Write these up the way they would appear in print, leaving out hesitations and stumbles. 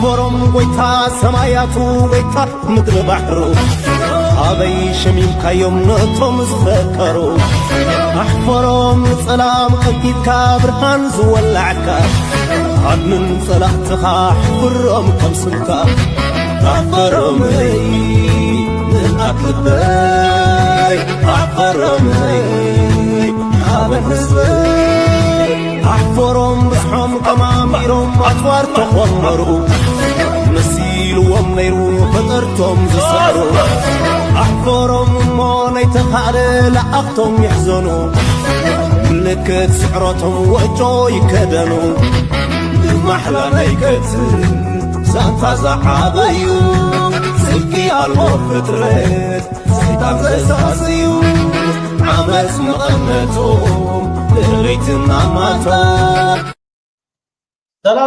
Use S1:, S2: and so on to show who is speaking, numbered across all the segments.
S1: أحفرم ويتا سماياتو ويتا مدر بحرو أبي شميم كيوم نطم زفكرو أحفرم سلام قديد كابرهان زولعكا عدن صلاحتها أحفرم كمسنكا أحفرم أكبر أحفرم أبن حزبي أحفرم بسحم قماميرم أطوار تخمرو نسيل ومنيرو فطرتم زسعرو أحفرم موني تخالي لأختم يحزنو ملكت سعرتهم وجو يكدنو محلى نيكت سانتا زحابيو سلكي المفترات سيطان زساسيو عمس مغنتهم لغيتنا ماتو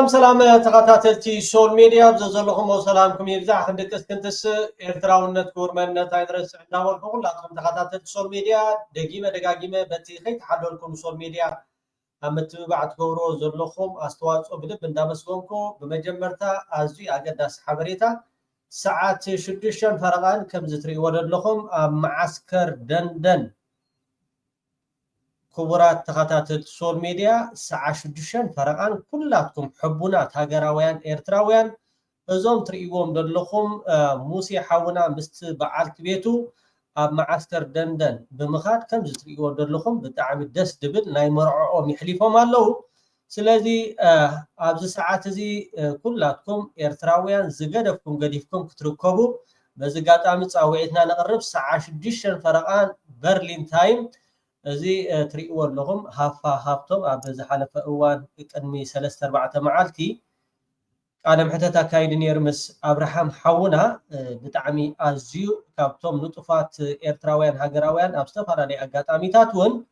S2: سلام تقاتلتي سول ميديا بزلكم وسلامكم يرجع خندكس كنتس إرتراونت كورمنت هيدرس عندنا كلكم تقاتلت سول ميديا دقيقة بتيخي تحللكم سول ميديا أمتبعت كورو زلكم أستواص وبدب ندامسكمكم بمجمرتا أزوي أقدس حبريتا ساعات شدشن فرقان كم زتري ودلكم معسكر دندن كبرات تقاتلت سول ميديا ساعة شدشن فرقان كلاتكم حبونات هاجراويان إرتراويان أزوم تريقوم دلكم موسي حاونا مست بعالت بيتو معسكر دندن بمخاد كم تريقوم دلكم بتعامل دس دبل ناي مرعو محليفهم اللو سلازي أبز ساعات زي كلاتكم إرتراويان زقدفكم قديفكم كتركبو بزقات عمت أوعيتنا نقرب ساعة شدشن فرقان برلين تايم زي تريقوا لهم هافتم أبز حلف أوان كأنمي 3-4 معالتي أنا محتاجة كايدن يرمس أبراهام حونا بتعمي أزيو كابتم نطفات إرتراويان هاجراويان أبستفر على أجات أميتاتون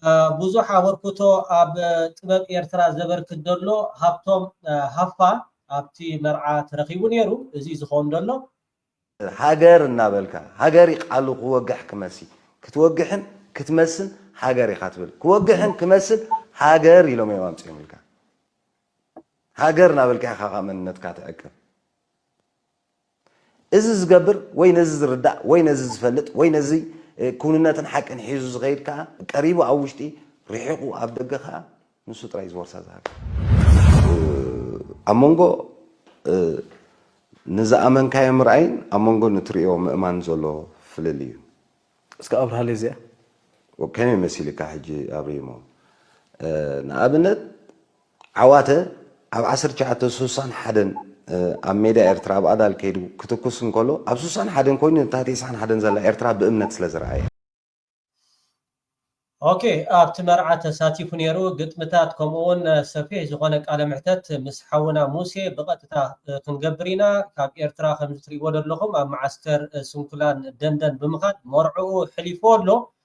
S2: بوزوح وركوتو أب تباب إرترا زبر كدلو هافتم هافا أبتي مرعى ترقيبون يرو زي زخون دلو
S3: هاجر نابلكا هاجر يقالو قوة كمسي كتوجحن كتمسن هاجر يخاطبل كوجحن كمسن هاجر يلوم يوامس يملكا هاجر نابلكا خاقا من نتكا تأكل إزز قبر وين إزز ردع وين إزز فلت وين إزي كوننا تنحك انحيزوز غير كا قريبو عوشتي ريحيقو عبدقا خا نسو ترايز ورسا زهاك أمونغو نزا أمن كاي مرعين أمونغو نتريو مأمان زولو فلليو
S4: اسكا أبرها ليزيا
S3: وكان يمثل كحجي أبريمو نأبنت عواته أب 10 سوسان حدن أميدا إرتراب أدال كيدو كتوكسن كله أب سوسان حدن كوين تاتي سان حدن زلا إرتراب بأمنت سلزرعي
S2: أوكي أبتمرعى تساتيف نيرو قد متات كمون سفيه زغانك على محتت مسحونا موسي بقتتا كنقبرينا كاب إرترا 5 ودر لهم معسكر سنكلان دندن بمخاد مرعو حليفون له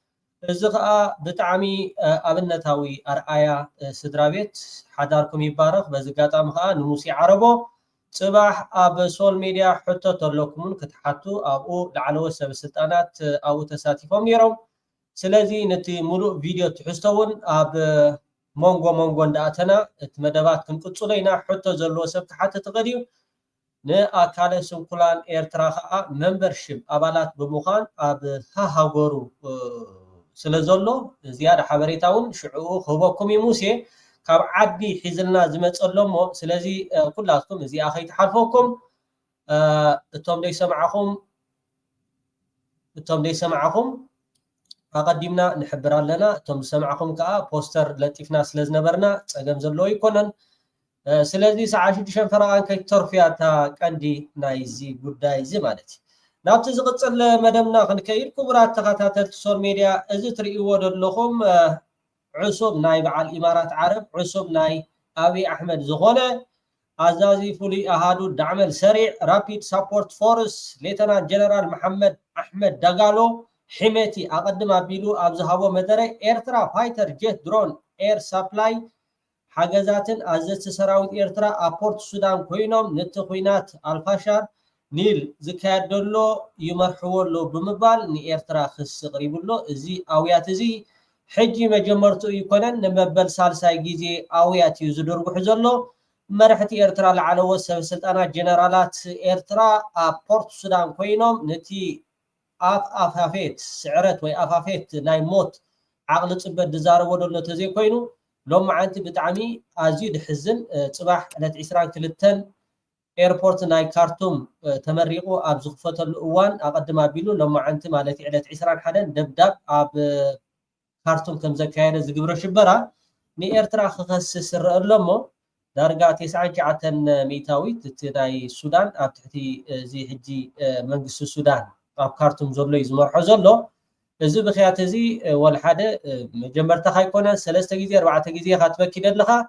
S2: زغا بتعمي أبنتاوي أرآيا سدرابيت حداركم يبارك بزقاتا مخا نموسي عربو صباح أب سول ميديا حتى ترلوكمون كتحاتو أبو لعلو سبستانات أو تساتيفهم نيرو سلازي نتي ملو فيديو تحستون أب مونغو نداتنا تمدبات كنقصلينا حتى زلو سبت حتى تغديو نأكال سنكلان إرتراخا ممبرشيب أبالات بمخان أب هاغورو سلازولو زيادة حبريتاون شعو خبوكم يموسي كاب عدي حزلنا زمت اللومو سلازي كلاتكم زي أخي تحرفوكم التوم دي سمعكم أقدمنا نحبر لنا توم سمعكم كا بوستر لطيفنا سلازنبرنا صقم زلو يكونن سلازي ساعه شدشن فرقان كيتورفياتا قندي نايزي غداي زي مالتي نابت زقصل مدمنا خنكيد كبرات تخاتات سول ميديا از تريو ودلخم عصب ناي بعل الامارات عرب عصب ناي ابي احمد زغونه ازازي فولي اهادو دعمل سريع رابيد سابورت فورس ليتنا جنرال محمد احمد دغالو حميتي أقدم أبيلو أبزهاو مدري إيرترا فايتر جيت درون إير سابلاي حاجزاتن أزت سراوت إيرترا أبورت السودان كوينوم نتخوينات الفاشار نيل زكاد دولو يمرحور له بمبال ني إيرترا خس قريب له زي أويات زي حجي مجمرتو يكونن نمبل سالساي جيزي أويات يزدر بحزلو مرحتي إيرترا لعلو سلطانات جنرالات إيرترا بورت السودان كوينوم نتي أفافيت سعرت وي أفافيت ناي موت عقل صبد دزارو ودلو تزي كوينو لو معنت بتعمي أزيد حزن صباح لت عسران كلتن ايربورت ناي كارتوم تمريقو اب زخفت الاوان اقدم ابيلو لما عنت مالتي علت عسران حدن دبداب اب كارتوم كم زكاير زغبر شبرا ني ايرترا خخص سر لمو درجه 9 ميتاويت تداي السودان اب تحتي زي حجي منجس السودان اب كارتوم زلو يزمرحو زلو እዚ بخيات زي ولا حدا مجمرت خايكونا 3 غيزي 4 غيزي خاتبكيد لخا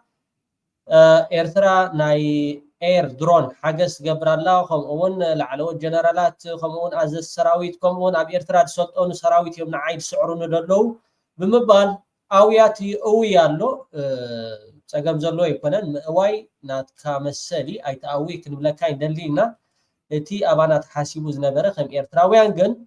S2: ايرترا ناي اير درون حاجس قبرالا خمون لعلو جنرالات خمون از السراويت كمون اب ايرترا تسطون سراويت يوم عيد سعرون دلو بمبال اوياتي اويالو صقم زلو يكونن واي نات كمسلي اي تاوي كنبلكاي دلينا اتي ابانات حاسيبو زنبره خم ايرتراويان جن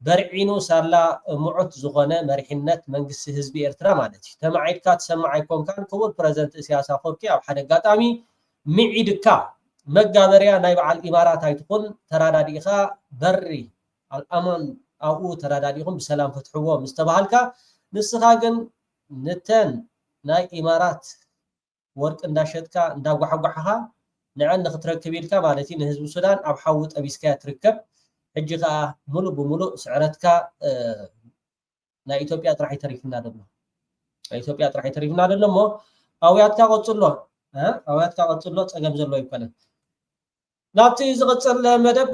S2: برعينو سالا معت زغونه مرحنت منجس حزب ايرترا مالتي تمعيدكا تسمعيكم كان كبر بريزنت سياسه فوركي اب حدا قطامي معيدكا مغابريا نايب على الامارات هيتكون تراداديخا بري الامان او تراداديهم بسلام فتحوه مستبالكا نسخا جن نتن ناي امارات ورق انداشتكا انداغحغحها نعن نختركبيلكا مالتي نحزب السودان اب حوط ابيسكا تركب حجيغا ملو بملو سعرتكا نا ايثيوبيا طرحي تريفنا دلو ايثيوبيا طرحي تريفنا دلو اوياتكا قصلو اوياتكا قصلو صقم زلو يكون نابتي زقصل مدب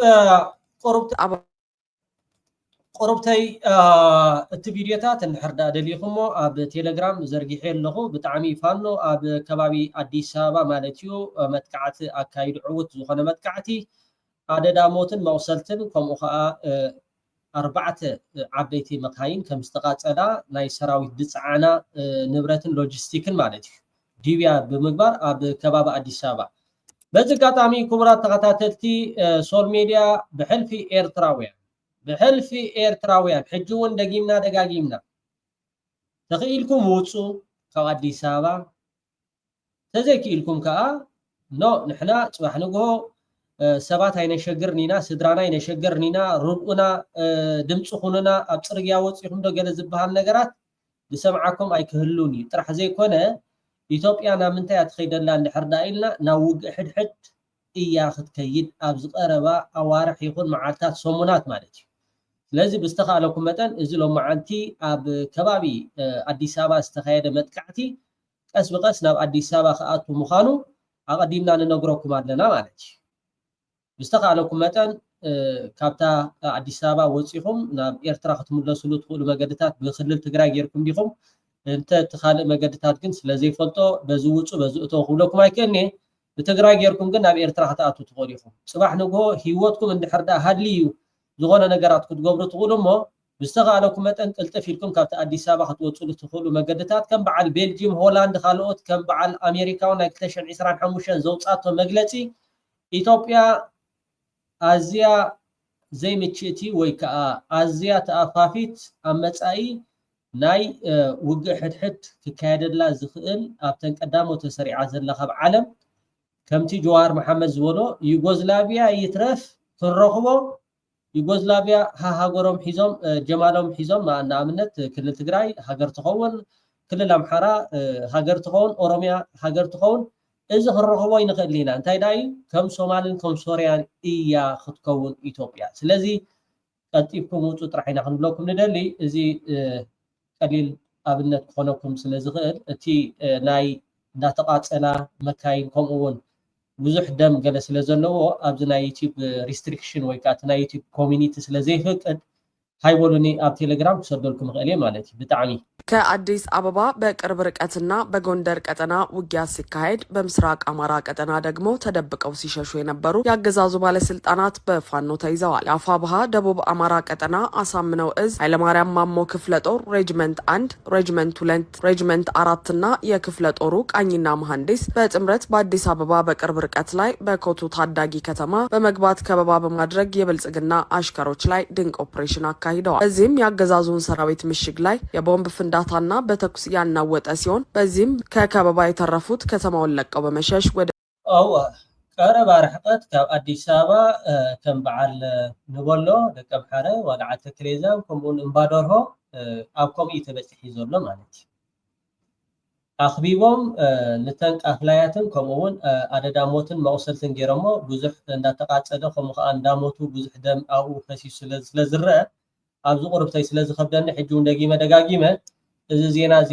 S2: قربتي التفيديوهات الحردا دليخمو اب تيليجرام زرغيحي لخو بتعمي فانو اب كبابي اديس ابابا مالتيو متقعت اكايد عوت زخونه متقعتي عددا موتن موصلتن كمو خا 4 عبيتي مقاين كمستقاصدا ناي سراويت دصعانا نبرتن لوجستيكن مالتي ديبيا بمغبار اب كبابا اديس ابابا بزقاطامي كبرات تخاتاتلتي سول ميديا بحلفي ايرتراويان حجون دقيمنا دقاقيمنا تخيلكم وصو كو اديس ابابا تزكيلكم كا نو نحنا صباح نغو سبات هينا شجرنينا سدرانا هينا شجرنينا ربنا دمص خوننا اب صرغيا وصيهم دو ገለ ዝባሃል ነገራት لسمعكم اي كهلوني طرح زي كونه ኢትዮጵያ ናምንታይ አትኸይደላ እንድሕርዳ ኢልና ናውግ ሕድሕድ እያ ክትከይድ ኣብ ዝቀረባ ኣዋርሕ ይኹን መዓልታት ሰሙናት ማለት እዩ ስለዚህ ብስተኻለኩም መጠን እዚ ሎማዓንቲ ኣብ ከባቢ አዲስ አበባ ዝተኻየደ መጥቃዕቲ ቀስ በቀስ ናብ አዲስ አበባ ከኣቱ ምዃኑ ኣቀዲምና ንነግረኩም ኣለና ማለት እዩ ብስተኻለኩም መጠን ካብታ አዲስ አበባ ወፂኹም ናብ ኤርትራ ክትምለሱሉ ትኽእሉ መገድታት ብክልል ትግራይ ጌርኩም ዲኹም انت تخالق مجدتات كن ስለዚ ፈልጦ በዝውጹ በዝእቶ ሁለኩም አይከኒ በትግራይ ጌርኩም ግን ኣብ ኤርትራ ከተኣቱ ትቆዲኹም ጽባሕ ንጎ ህይወትኩም እንድሕርዳ ሃድልዩ ዝኾነ ነገራት ክትገብሩ ትኽእሉሞ ብስተኻለኩም መጠን ቅልጥፍ ኢልኩም ካብታ አዲስ አበባ ክትወጹሉ ትኽእሉ መገድታት ከም በዓል ቤልጂየም ሆላንድ ካልኦት ከም በዓል ኣሜሪካው ናይ 2025 ዘውጻቶ መግለጺ ኢትዮጵያ ኣዝያ ዘይምችእቲ ወይ ከዓ ኣዝያ ተኣፋፊት ኣመጻኢ ناي وقع حد ككادلا زخئل ابتن قدامو تسريع زلخ بعالم كمتي جوار محمد زولو يوغوسلافيا يترف ترخبو يوغوسلافيا هاغورم حيزوم جمالهم حيزوم مع نامنت كل تግራይ هاغر تخون كل الامحرا هاغر تخون اوروميا هاغر تخون اذا خرخبو ينخلينا انتي داي كم صومالين كم سوريان ايا خطكون ايثيوبيا ስለዚህ ቀጥይኩም ውጡ ጥራይና ክንብለኩም ንደሊ እዚ قليل ابنت كونكم سلازغل اتي ناي ناتقاصلا مكاين كومون بزح دم قال سلازلو ابزنا يوتيوب ريستريكشن ወይ ካት ና ዩቲዩብ ኮሚኒቲ ስለዘይፈቅድ ሃይቦሉኒ ኣብ ቴሌግራም ተሰደልኩም ቀሌ ማለት ብጣዕሚ
S5: ከአዲስ አበባ በቅርብ ርቀትና በጎንደር ቀጠና ውጊያ ሲካሄድ በምስራቅ አማራ ቀጠና ደግሞ ተደብቀው ሲሸሹ የነበሩ ያገዛዙ ባለስልጣናት በፋኖ ተይዘዋል። አፋብሃ ደቡብ አማራ ቀጠና አሳምነው እዝ ኃይለማርያም ማሞ ክፍለ ጦር ሬጅመንት 1 ሬጅመንት 2 ሬጅመንት 4 እና የክፍለ ጦሩ ቃኝና መሐንዲስ በጥምረት በአዲስ አበባ በቅርብ ርቀት ላይ በኮቱ ታዳጊ ከተማ በመግባት ከበባ በማድረግ የብልጽግና አሽከሮች ላይ ድንቅ ኦፕሬሽን አካሂደዋል። እዚህም ያገዛዙን ሰራዊት ምሽግ ላይ የቦምብ ፍንዳታና በተኩስ ያናወጠ ሲሆን በዚህም ከከበባ የተረፉት ከተማውን ለቀው በመሸሽ ወደ
S2: ቀረባ ርሕቀት ካብ አዲስ አበባ ከም በዓል ንበሎ ደቀ ምሓረ ወልዓተ ትሬዛን ከምኡውን እምባደርሆ ኣብ ከምኡ ተበፂሒ ዘሎ ማለት እዩ ኣኽቢቦም ንተን ቃፍላያትን ከምኡውን ኣደዳ ሞትን መቁሰልትን ገይሮሞ ብዙሕ እንዳተቃፀለ ከምኡ ከዓ እንዳሞቱ ብዙሕ ደም ኣብኡ ፈሲሱ ስለዝረአ ኣብዚ ቁርብተይ ስለዝከብደኒ ሕጂ እውን ደጋጊመ እዚ ዜና እዚ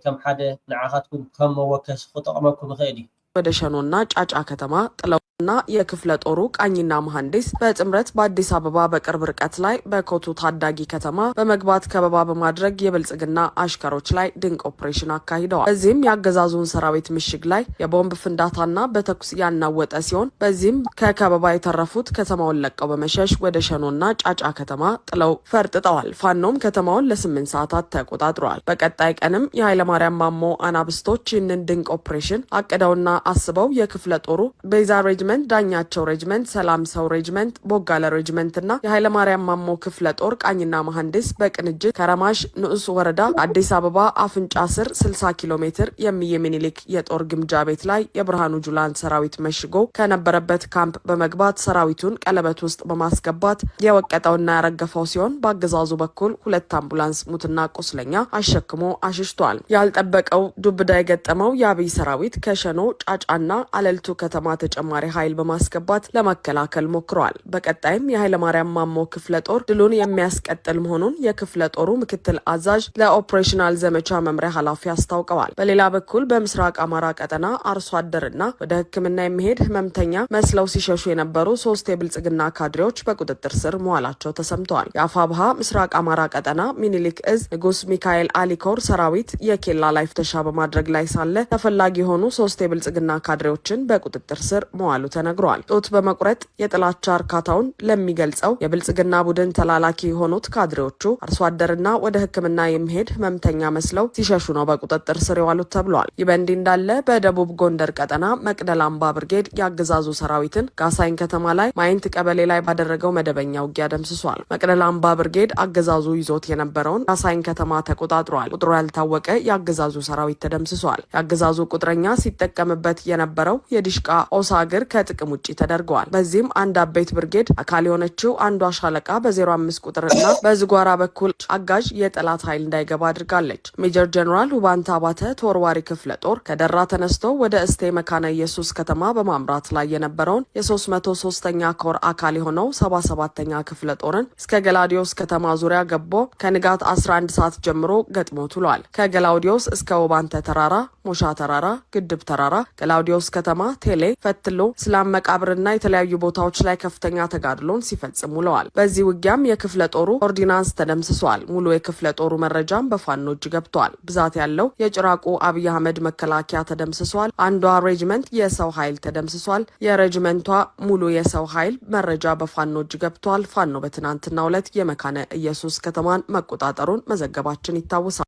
S2: ከም ሓደ ንዓኻትኩም ከም መወከሲ ክጠቅመኩም ይኽእል እዩ
S5: ወደ ሸኖና ጫጫ ከተማ ጥለውና የክፍለ ጦሩ ቃኝና መሐንዲስ በጥምረት በአዲስ አበባ በቅርብ ርቀት ላይ በኮቱ ታዳጊ ከተማ በመግባት ከበባ በማድረግ የብልጽግና አሽከሮች ላይ ድንቅ ኦፕሬሽን አካሂደዋል። በዚህም ያገዛዙን ሰራዊት ምሽግ ላይ የቦምብ ፍንዳታና በተኩስ ያናወጠ ሲሆን በዚህም ከከበባ የተረፉት ከተማውን ለቀው በመሸሽ ወደ ሸኖና ጫጫ ከተማ ጥለው ፈርጥጠዋል። ፋኖም ከተማውን ለ8 ሰዓታት ተቆጣጥሯል። በቀጣይ ቀንም የኃይለማርያም ማሞ አናብስቶች ይህንን ድንቅ ኦፕሬሽን አቅደውና አስበው የክፍለ ጦሩ ቤዛ ሬጅመንት፣ ዳኛቸው ሬጅመንት፣ ሰላም ሰው ሬጅመንት፣ ቦጋለ ሬጅመንት እና የኃይለማርያም ማሞ ክፍለ ጦር ቃኝና መሐንዲስ በቅንጅት ከረማሽ ንዑስ ወረዳ አዲስ አበባ አፍንጫ ስር 60 ኪሎ ሜትር የሚኒሊክ የጦር ግምጃ ቤት ላይ የብርሃኑ ጁላን ሰራዊት መሽጎ ከነበረበት ካምፕ በመግባት ሰራዊቱን ቀለበት ውስጥ በማስገባት የወቀጠውና ያረገፈው ሲሆን በአገዛዙ በኩል 2 አምቡላንስ ሙትና ቁስለኛ አሸክሞ አሽሽቷል። ያልጠበቀው ዱብዳ የገጠመው የአብይ ሰራዊት ከሸኖ ጫጫና አለልቱ ከተማ ተጨማሪ ኃይል በማስገባት ለመከላከል ሞክሯል። በቀጣይም የኃይለማርያም ማሞ ክፍለ ጦር ድሉን የሚያስቀጥል መሆኑን የክፍለ ጦሩ ምክትል አዛዥ ለኦፕሬሽናል ዘመቻ መምሪያ ኃላፊ አስታውቀዋል። በሌላ በኩል በምስራቅ አማራ ቀጠና አርሶ አደርና ወደ ሕክምና የሚሄድ ህመምተኛ መስለው ሲሸሹ የነበሩ 3 የብልጽግና ካድሬዎች በቁጥጥር ስር መዋላቸው ተሰምተዋል። የአፋብሃ ምስራቅ አማራ ቀጠና ሚኒሊክ እዝ ንጉስ ሚካኤል አሊኮር ሰራዊት የኬላ ላይ ፍተሻ በማድረግ ላይ ሳለ ተፈላጊ የሆኑ 3 የብልጽግና ካድሬዎችን በቁጥጥር ስር መዋሉ ተነግሯል። ጡት በመቁረጥ የጥላቻ እርካታውን ለሚገልጸው የብልጽግና ቡድን ተላላኪ የሆኑት ካድሬዎቹ አርሶ አደርና ወደ ሕክምና የሚሄድ ህመምተኛ መስለው ሲሸሹ ነው በቁጥጥር ስር የዋሉት ተብሏል። ይህ በእንዲህ እንዳለ በደቡብ ጎንደር ቀጠና መቅደላ አምባ ብርጌድ የአገዛዙ ሰራዊትን ጋሳይን ከተማ ላይ ማይንት ቀበሌ ላይ ባደረገው መደበኛ ውጊያ ደምስሷል። መቅደላ አምባ ብርጌድ አገዛዙ ይዞት የነበረውን ጋሳይን ከተማ ተቆጣጥሯል። ቁጥሩ ያልታወቀ የአገዛዙ ሰራዊት ተደምስሷል። የአገዛዙ ቁጥረኛ ሲጠቀምበት የነበረው የዲሽቃ ኦሳግር ከጥቅም ውጪ ተደርገዋል። በዚህም አንድ አቤት ብርጌድ አካል የሆነችው አንዷ ሻለቃ በ05 ቁጥርና በዝጓራ በኩል አጋዥ የጠላት ኃይል እንዳይገባ አድርጋለች። ሜጀር ጀነራል ውባንታ አባተ ተወርዋሪ ክፍለ ጦር ከደራ ተነስቶ ወደ እስቴ መካነ ኢየሱስ ከተማ በማምራት ላይ የነበረውን የ303ኛ ኮር አካል የሆነው 77ኛ ክፍለ ጦርን እስከ ገላውዲዮስ ከተማ ዙሪያ ገቦ ከንጋት 11 ሰዓት ጀምሮ ገጥሞ ውሏል። ከገላውዲዮስ እስከ ውባንተ ተራራ፣ ሞሻ ተራራ፣ ግድብ ተራራ፣ ገላውዲዮስ ከተማ፣ ቴሌ፣ ፈትሎ፣ ስላም መቃብርና የተለያዩ ቦታዎች ላይ ከፍተኛ ተጋድሎን ሲፈጽሙ ውለዋል። በዚህ ውጊያም የክፍለ ጦሩ ኦርዲናንስ ተደምስሷል። ሙሉ የክፍለ ጦሩ መረጃም በፋኖ እጅ ገብቷል። ብዛት ያለው የጭራቁ አብይ አህመድ መከላከያ ተደምስሷል። አንዷ ሬጅመንት የሰው ኃይል ተደምስሷል። የሬጅመንቷ ሙሉ የሰው ኃይል መረጃ በፋኖ እጅ ገብቷል። ፋኖ በትናንትናው ዕለት የመካነ ኢየሱስ ከተማን መቆጣጠሩን መዘገባችን ይታወሳል።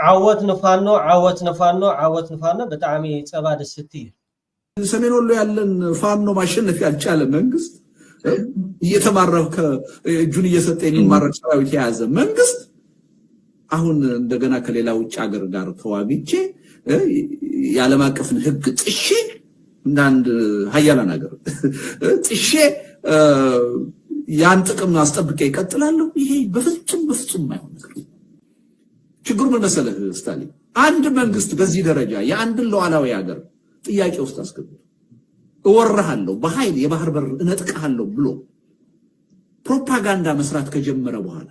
S2: ዓወት ንፋኖ በጣም ጸባ ደስቲ
S6: ሰሜን ወሎ ያለን ፋኖ ማሸነፍ ያልቻለ መንግስት እየተማረከ እጁን እየሰጠ የሚማረክ ሰራዊት የያዘ መንግስት አሁን እንደገና ከሌላ ውጭ ሀገር ጋር ተዋግቼ የዓለም አቀፍን ሕግ ጥሼ እንዳንድ ሀያላን ሀገር ጥሼ ያን ጥቅም አስጠብቄ ይቀጥላለሁ። ይሄ በፍጹም አይሆን። ችግሩ ምን መሰለህ ስታሊን፣ አንድ መንግስት በዚህ ደረጃ የአንድን ሉዓላዊ ሀገር ጥያቄ ውስጥ አስገብቶ እወርሃለሁ፣ በኃይል የባህር በር እነጥቅሃለሁ ብሎ ፕሮፓጋንዳ መስራት ከጀመረ በኋላ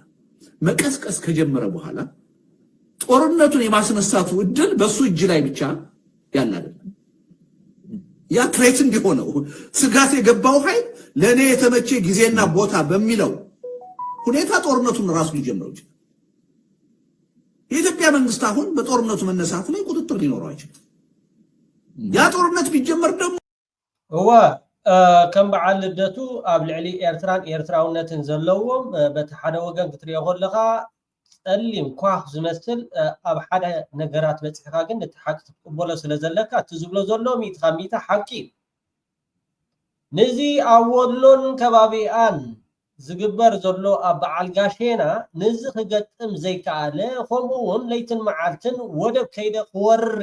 S6: መቀስቀስ ከጀመረ በኋላ ጦርነቱን የማስነሳቱ እድል በሱ እጅ ላይ ብቻ ያለ አይደለም። ያ ትሬት እንዲሆነው ስጋት የገባው ኃይል ለኔ የተመቼ ጊዜና ቦታ በሚለው ሁኔታ ጦርነቱን ራሱ ሊጀምረው ይችላል። የኢትዮጵያ መንግስት አሁን በጦርነቱ መነሳት ላይ ቁጥጥር ሊኖረው አይችልም። ያ ጦርነት ቢጀመር ደግሞ
S2: ከም በዓል ልደቱ ኣብ ልዕሊ ኤርትራውነትን ዘለዎም በቲ ሓደ ወገን ክትሪኦ ከለካ ጸሊም ኳህ ዝመስል ኣብ ሓደ ነገራት በፂሕካ ግን እቲ ሓቂ ክትቅበሎ ስለዘለካ እቲ ዝብሎ ዘሎ ሚእቲ ሓቂ ነዚ ኣብ ወሎን ከባቢኣን ዝግበር ዘሎ ኣብ በዓል ጋሼና ንዚ ክገጥም ዘይከኣለ ከምኡውን ለይትን መዓልትን ወደብ ከይደ ክወርር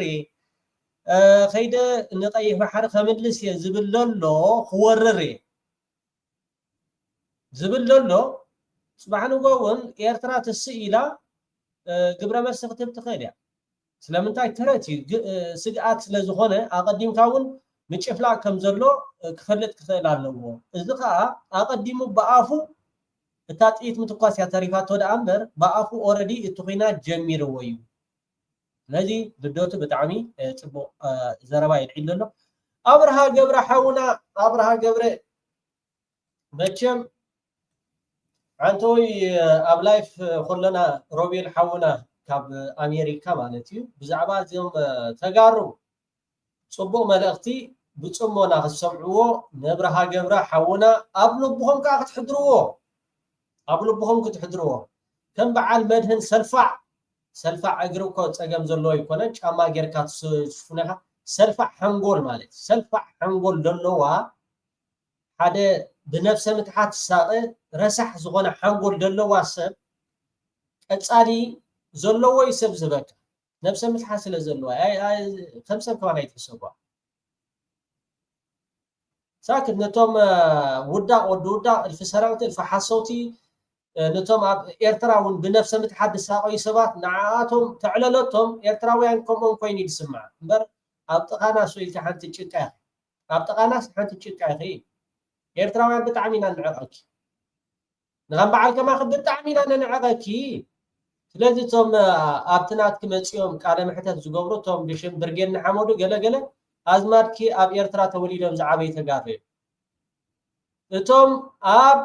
S2: ከይደ ንቀይሕ ባሕሪ ከምልስ እየ ዝብል ዘሎ ክወርር ዝብል ዘሎ ጽባሕ ንጎ እውን ኤርትራ ትስእ ኢላ ግብረ መልሲ ክትህብ ትኽእል እያ ስለምንታይ ተረት ስግኣት ስለ ዝኾነ ኣቐዲምካ እውን ምጭፍላቅ ከም ዘሎ ክፈልጥ ክኽእል ኣለዎ እዚ ከዓ ኣቐዲሙ ብኣፉ እታ ጥኢት ምትኳስ እያ ተሪፋቶ ደኣ እምበር ብኣፉ ኦልሬዲ እቲ ኩናት ጀሚርዎ እዩ ስለዚ ልደቱ ብጣዕሚ ፅቡቅ ዘረባ ይልዒሉ ኣሎ ኣብርሃ ገብረ ሓውና ኣብርሃ ገብረ መቸም አንቶይ ኣብ ላይፍ ኮለና ሮቤል ሓውና ካብ ኣሜሪካ ማለት እዩ ብዛዕባ እዚኦም ተጋሩ ፅቡቅ መልእኽቲ ብፅሞና ክሰምዕዎ ነብርሃ ገብረ ሓውና ኣብ ልብኹም ከዓ ክትሕድርዎ ኣብ ልብኹም ክትሕድርዎ ከም በዓል መድህን ሰልፋዕ እግሪ እኮ ፀገም ዘለዎ ይኮነን ጫማ ጌርካ ትሽፉነካ ሰልፋዕ ሓንጎል ማለት ሰልፋዕ ሓንጎል ዘለዋ ሓደ ብነፍሰ ምትሓት ሳቐ ረሳሕ ዝኾነ ሓንጎል ዘለዋ ሰብ ቀፃሊ ዘለዎ ይሰብ ዝበካ ነፍሰ ምትሓት ስለ ዘለዋ ከም ሰብ ከማን ኣይትሕሰቧ ሳክት ነቶም ውዳቅ ወዲ ውዳቅ እልፊ ሰራዊት እልፊ ሓሰውቲ ነቶም ኣብ ኤርትራ እውን ብነፍሰ ምትሓት ዝሳቀዩ ሰባት ንዓኣቶም ተዕለለቶም ኤርትራውያን ከምኦም ኮይኑ ይስማዕ እምበር ኣብ ጥቃና ስኢልቲ ሓንቲ ጭቃ ኣብ ጥቃናስ ሓንቲ ጭቃ ይኺ ኤርትራውያን ብጣዕሚ ኢና ንዕቐኪ ንኸም በዓል ከማኺ ብጣዕሚ ኢና ንዕቐኪ ስለዚ እቶም ኣብቲ ናትኪ መፂኦም ቃለ ምሕተት ዝገብሩ እቶም ብሽም ብርጌድ ንሓመዱ ገለገለ ኣዝማድኪ ኣብ ኤርትራ ተወሊዶም ዝዓበይ ተጋሩ እቶም ኣብ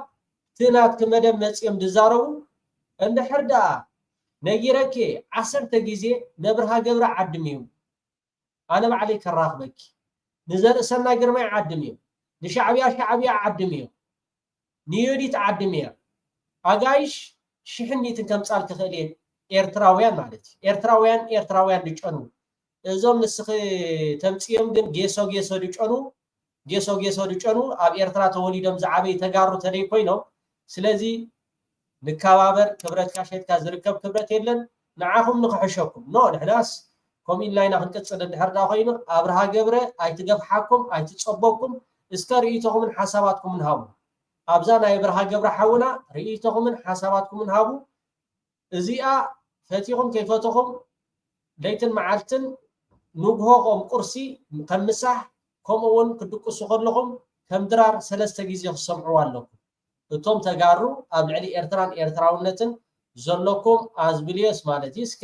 S2: ትናትኪ መደብ መፂኦም ዝዛረቡ እንድሕር ደኣ ነጊረኪ 10 ግዜ ነብርሃ ገብረ ዓድም እዩ ኣነ ባዕለይ ከራኽበኪ ንዘርእሰና ግርማይ ዓድም እዩ ንሻዕብያ ዓድም እዩ ንዩዲት ዓድም እያ ኣጋይሽ ሽሕኒትን ከምፃል ክኽእል እየ ኤርትራውያን ማለት እዩ ኤርትራውያን ድጨኑ እዞም ንስኺ ተምፂኦም ግን ጌሶ ድጨኑ ኣብ ኤርትራ ተወሊዶም ዝዓበይ ተጋሩ ተደይ ኮይኖም ስለዚ ንከባበር ክብረትካ ሸትካ ዝርከብ ክብረት የለን ንዓኹም ንክሕሸኩም ኖ ንሕናስ ከምኡ ኢልና ክንቅፅል እንድሕር ዳ ኮይኑ ኣብርሃ ገብረ ኣይትገፍሓኩም ኣይትፀበኩም እስከ ርእይቶኹምን ሓሳባትኩምን ሃቡ ኣብዛ ናይ ኣብርሃ ገብረ ሓውና ርእይቶኹምን ሓሳባትኩምን ሃቡ እዚኣ ፈቲኹም ከይፈተኹም ለይትን መዓልትን ንግሆቆም ቁርሲ ከም ምሳሕ ከምኡውን ክድቅሱ ከለኹም ከም ድራር 3 ግዜ ክሰምዕዎ ኣለኩም እቶም ተጋሩ ኣብ ልዕሊ ኤርትራን ኤርትራውነትን ዘለኩም ኣዝብልየስ ማለት እዩ እስከ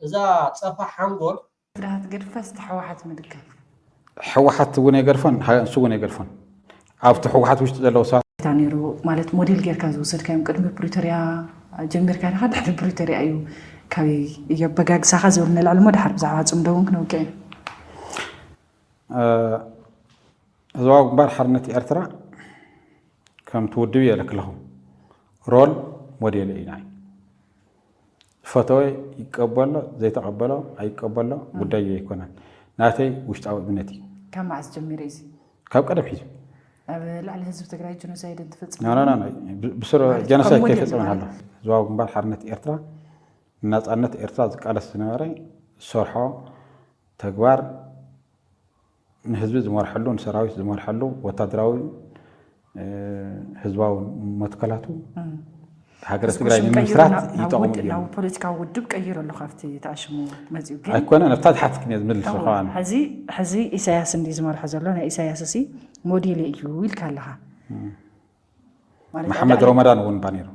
S2: እዛ ፀፋ ሓንጎል
S7: ስራት ግድፈስ ተሕወሓት ምድከፍ
S4: ሕወሓት እውን የገርፈን እሱ እውን የገርፈን ኣብቲ ሕወሓት ውሽጢ ዘለው ሰባት
S7: ነይሩ ማለት ሞዴል ጌርካ ዝወሰድካዮም ቅድሚ ፕሪቶሪያ ጀሚርካ ኢኻ ድሕሪ ፕሪቶሪያ እዩ ካበይ የበጋግሳኻ ዝብል ንላዕሊ ሞ ድሓር ብዛዕባ ፅምዶ እውን ክንውቅዕ
S4: ህዝባዊ ግንባር ሓርነት ኤርትራ ከም ትውድብ እየ ለክለኹ ሮል ሞዴል ኢና ፈተወ ይቀበሎ ዘይተቀበሎ ኣይቀበሎ ጉዳይ ኣይኮነን ናተይ ውሽጣዊ እምነት እዩ
S7: ካብ መዓዝ ጀሚረ እዚ
S4: ካብ ቀደም ሒዙ
S7: ኣብ ላዕሊ ህዝቢ ትግራይ ጀኖሳይድ እንትፍፅም
S4: ብስሩ ጀኖሳይድ ከይፈፅምን ኣሎ ህዝባዊ ግንባር ሓርነት ኤርትራ ናፃነት ኤርትራ ዝቃለስ ዝነበረ ዝሰርሖ ተግባር ንህዝቢ ዝመርሐሉ ንሰራዊት ዝመርሐሉ ወታደራዊ ህዝባዊ መትከላቱ ሃገረ ትግራይ ንምስራት ይጠቕሙ እዮም
S7: ፖለቲካዊ ውድብ ቀይሩ ኣሎ ካብቲ ተኣሽሙ መፅኡ ግን
S4: ኣይኮነ ነፍታ ዝሓት ክነ ዝምልስ ኸዋን
S7: ሕዚ ኢሳያስ እንዲ ዝመርሖ ዘሎ ናይ ኢሳያስ እሲ ሞዴል እዩ ኢልካ ኣለኻ
S4: መሓመድ ረመዳን እውን ባኒሩ